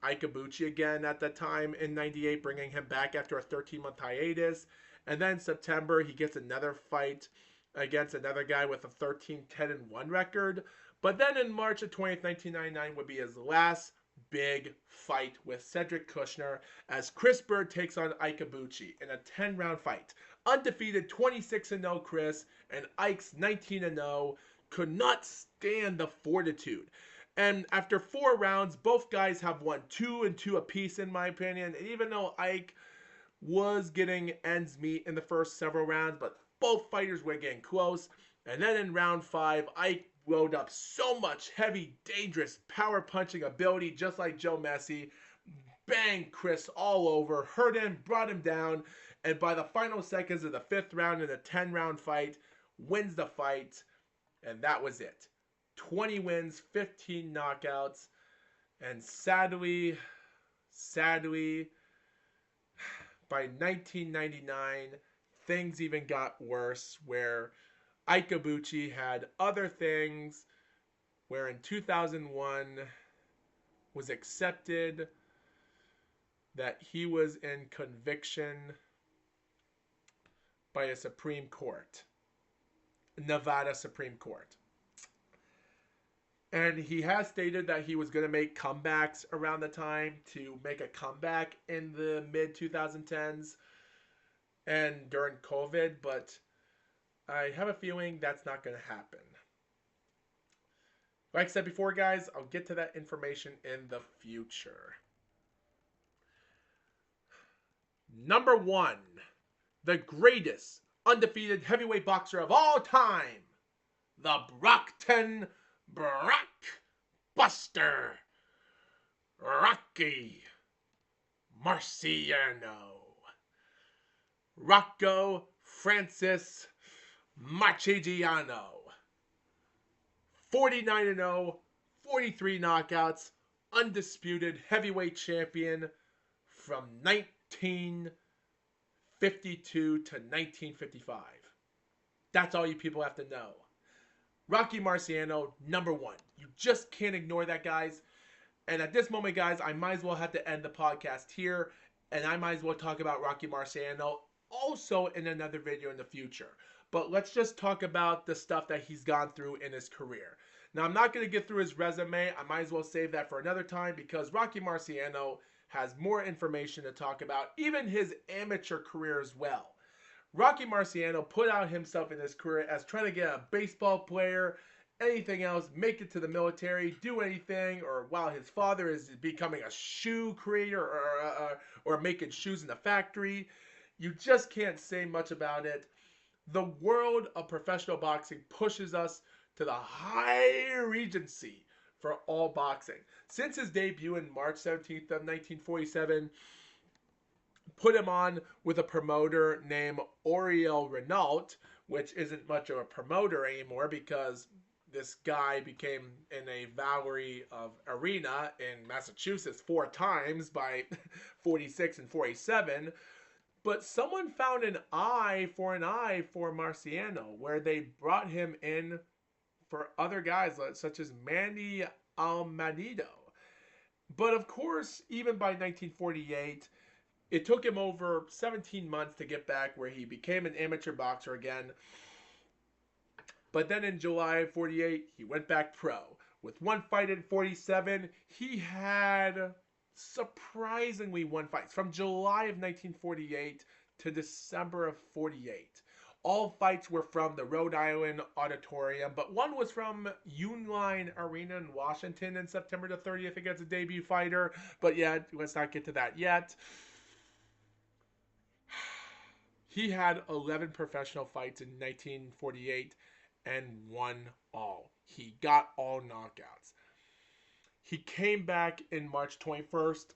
[SPEAKER 1] Ike Ibuchi again at that time in 98, bringing him back after a 13-month hiatus. And then September, he gets another fight against another guy with a 13-10-1 record. But then in March of 20th, 1999 would be his last big fight with Cedric Kushner as Chris Bird takes on Ike Ibuchi in a 10-round fight. Undefeated 26-0 Chris and Ike's 19-0 could not stand the fortitude. And after 4 rounds, both guys have won 2 and 2 apiece in my opinion. And even though Ike was getting ends meet in the first several rounds, but both fighters were getting close. And then in round 5, Ike load up so much heavy, dangerous, power punching ability, just like Joe Messi. Bang Chris all over, hurt him, brought him down, and by the final seconds of the 5th round in a 10-round fight, wins the fight, and that was it. 20 wins, 15 knockouts, and sadly, by 1999, things even got worse, where Ike Ibuchi had other things, where in 2001 was accepted that he was in conviction by a Supreme Court, Nevada Supreme Court. And he has stated that he was going to make comebacks around the time to make a comeback in the mid-2010s and during COVID, but I have a feeling that's not going to happen. Like I said before, guys, I'll get to that information in the future. Number 1, the greatest undefeated heavyweight boxer of all time, the Brockton Brockbuster, Rocky Marciano. Rocco Francis Marchigiano. 49-0, 43 knockouts, undisputed heavyweight champion from 1952 to 1955. That's all you people have to know. Rocky Marciano, number 1. You just can't ignore that, guys. And at this moment, guys, I might as well have to end the podcast here. And I might as well talk about Rocky Marciano also in another video in the future. But let's just talk about the stuff that he's gone through in his career. Now, I'm not going to get through his resume. I might as well save that for another time because Rocky Marciano has more information to talk about, even his amateur career as well. Rocky Marciano put out himself in his career as trying to get a baseball player, anything else, make it to the military, do anything, or while his father is becoming a shoe creator or making shoes in the factory. You just can't say much about it. The world of professional boxing pushes us to the high regency for all boxing. Since his debut in March 17th of 1947, put him on with a promoter named Oriel Renault, which isn't much of a promoter anymore because this guy became in a Valerie of Arena in Massachusetts 4 times by 46 and 47. But someone found an eye for Marciano, where they brought him in for other guys such as Manny Almanido. But of course, even by 1948, it took him over 17 months to get back where he became an amateur boxer again. But then in July of 48, he went back pro. With 1 fight in 47, he had surprisingly 1 fight. From July of 1948 to December of 48. All fights were from the Rhode Island Auditorium, but one was from Uline Arena in Washington in September the 30th against a debut fighter. But yeah, let's not get to that yet. He had 11 professional fights in 1948 and won all. He got all knockouts. He came back in March 21st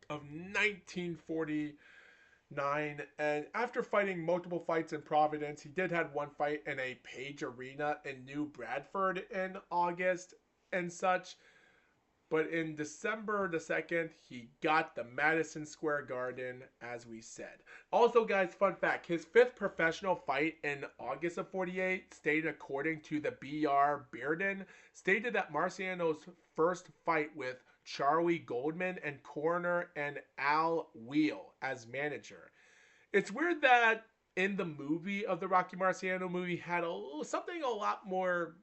[SPEAKER 1] of 1949 9. And after fighting multiple fights in Providence, he did had one fight in a Page Arena in New Bradford in August and such. But in December the 2nd, he got the Madison Square Garden, as we said. Also, guys, fun fact, his fifth professional fight in August of 48 stated, according to the BR Bearden, stated that Marciano's first fight with Charlie Goldman and coroner and Al Wheel as manager. It's weird that in the movie of the Rocky Marciano movie had something a lot more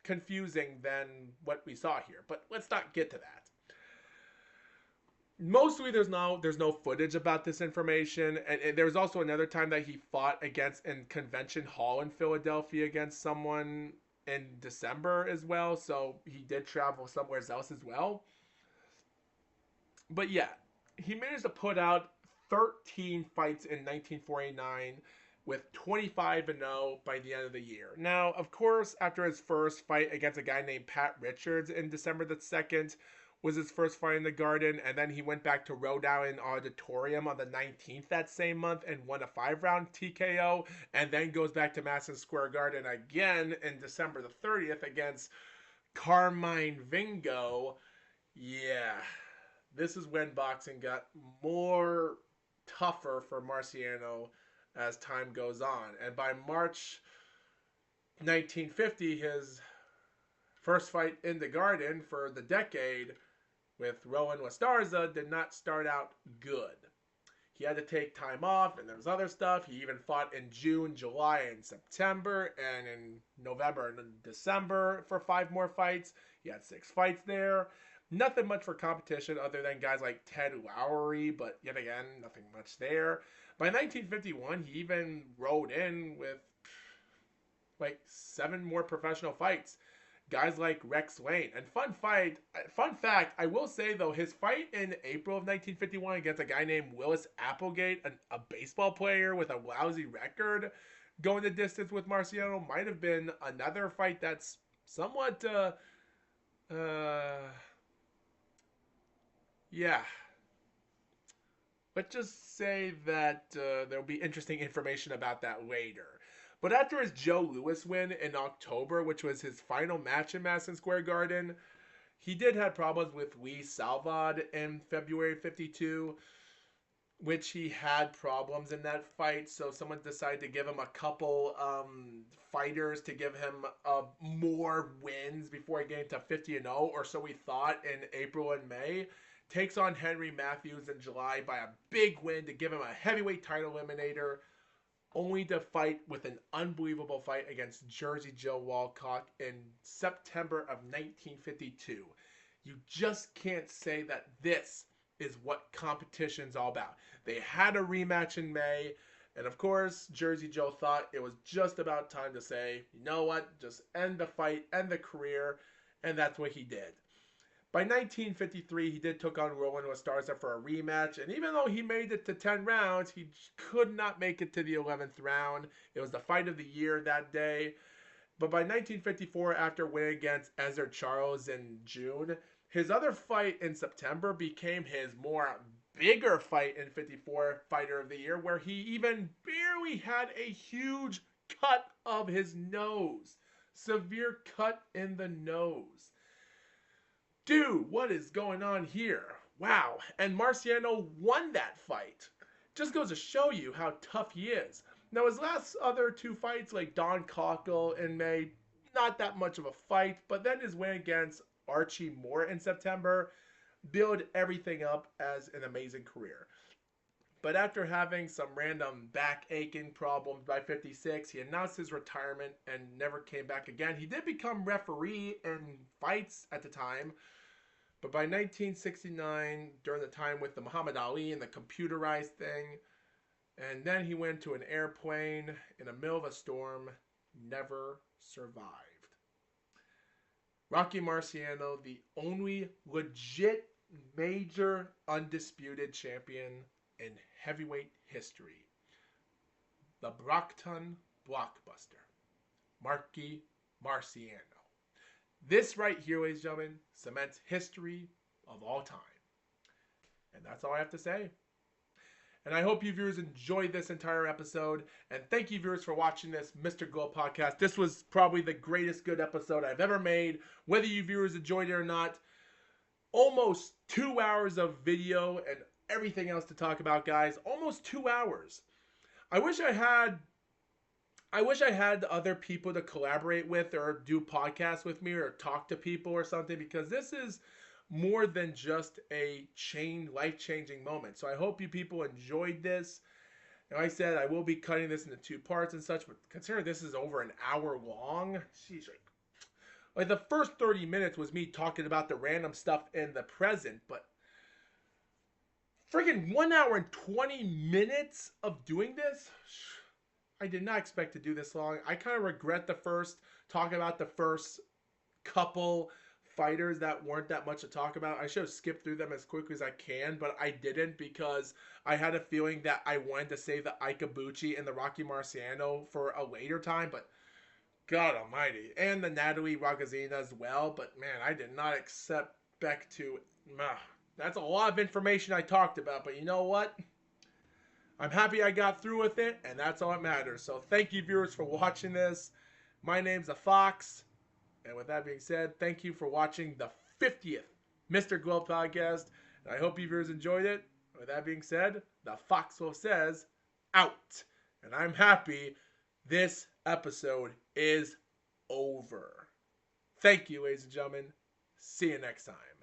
[SPEAKER 1] confusing than what we saw here. But let's not get to that. Mostly there's no footage about this information, and there was also another time that he fought against in Convention Hall in Philadelphia against someone in December as well, so he did travel somewhere else as well. But yeah, he managed to put out 13 fights in 1949 with 25-0 by the end of the year. Now, of course, after his first fight against a guy named Pat Richards in December the 2nd was his first fight in the Garden, and then he went back to Rhode Island Auditorium on the 19th that same month and won a 5-round TKO, and then goes back to Madison Square Garden again in December the 30th against Carmine Vingo. Yeah, this is when boxing got more tougher for Marciano as time goes on. And by March 1950, his first fight in the Garden for the decade with Rowan Wastarza did not start out good. He had to take time off, and there was other stuff. He even fought in June, July, and September, and in November and December for 5 more fights. He had 6 fights there. Nothing much for competition other than guys like Ted Lowry, but yet again, nothing much there. By 1951, he even rode in with like 7 more professional fights. Guys like Rex Lane. And fun fact, I will say though, his fight in April of 1951 against a guy named Willis Applegate, a baseball player with a lousy record, going the distance with Marciano, might have been another fight that's somewhat, yeah. Let's just say that there'll be interesting information about that later. But after his Joe Louis win in October, which was his final match in Madison Square Garden, he did have problems with Lee Salvad in February 52, which he had problems in that fight. So someone decided to give him a couple fighters to give him more wins before he gained to 50-0, or so we thought in April and May. Takes on Henry Matthews in July by a big win to give him a heavyweight title eliminator, only to fight with an unbelievable fight against Jersey Joe Walcott in September of 1952. You just can't say that this is what competition's all about. They had a rematch in May, and of course, Jersey Joe thought it was just about time to say, you know what, just end the fight, end the career, and that's what he did. By 1953, he did took on Rowan Wastarza for a rematch, and even though he made it to 10 rounds, he could not make it to the 11th round. It was the fight of the year that day. But by 1954, after winning against Ezer Charles in June, his other fight in September became his more bigger fight in 54, Fighter of the Year, where he even barely had a huge cut of his nose. Severe cut in the nose. Dude, what is going on here? Wow. And Marciano won that fight. Just goes to show you how tough he is. Now, his last other 2 fights, like Don Cockle in May, not that much of a fight, but then his win against Archie Moore in September built everything up as an amazing career. But after having some random back aching problems by 56, he announced his retirement and never came back again. He did become referee in fights at the time, but by 1969, during the time with the Muhammad Ali and the computerized thing, and then he went to an airplane in the middle of a storm, never survived. Rocky Marciano, the only legit major undisputed champion in heavyweight history. The Brockton Blockbuster. Marky Marciano. This right here, ladies and gentlemen, cements history of all time. And that's all I have to say. And I hope you viewers enjoyed this entire episode. And thank you viewers for watching this Mr. GLOAT podcast. This was probably the greatest good episode I've ever made. Whether you viewers enjoyed it or not, almost 2 hours of video and everything else to talk about, guys. Almost 2 hours. I wish I had other people to collaborate with or do podcasts with me or talk to people or something, because this is more than just a life-changing moment. So I hope you people enjoyed this. Like I said, I will be cutting this into 2 parts and such, but considering this is over an hour long, sheesh, like the first 30 minutes was me talking about the random stuff in the present, but friggin' 1 hour and 20 minutes of doing this? I did not expect to do this long. I kind of regret talking about the first couple fighters that weren't that much to talk about. I should have skipped through them as quickly as I can, but I didn't because I had a feeling that I wanted to save the Ikabuchi and the Rocky Marciano for a later time, but God almighty. And the Natalie Ragazina as well, but man, I did not expect to... That's a lot of information I talked about, but you know what? I'm happy I got through with it, and that's all that matters. So thank you, viewers, for watching this. My name's The Fox. And with that being said, thank you for watching the 50th Mr. GLOAT podcast. And I hope you viewers enjoyed it. With that being said, the Foxwolf says, out. And I'm happy this episode is over. Thank you, ladies and gentlemen. See you next time.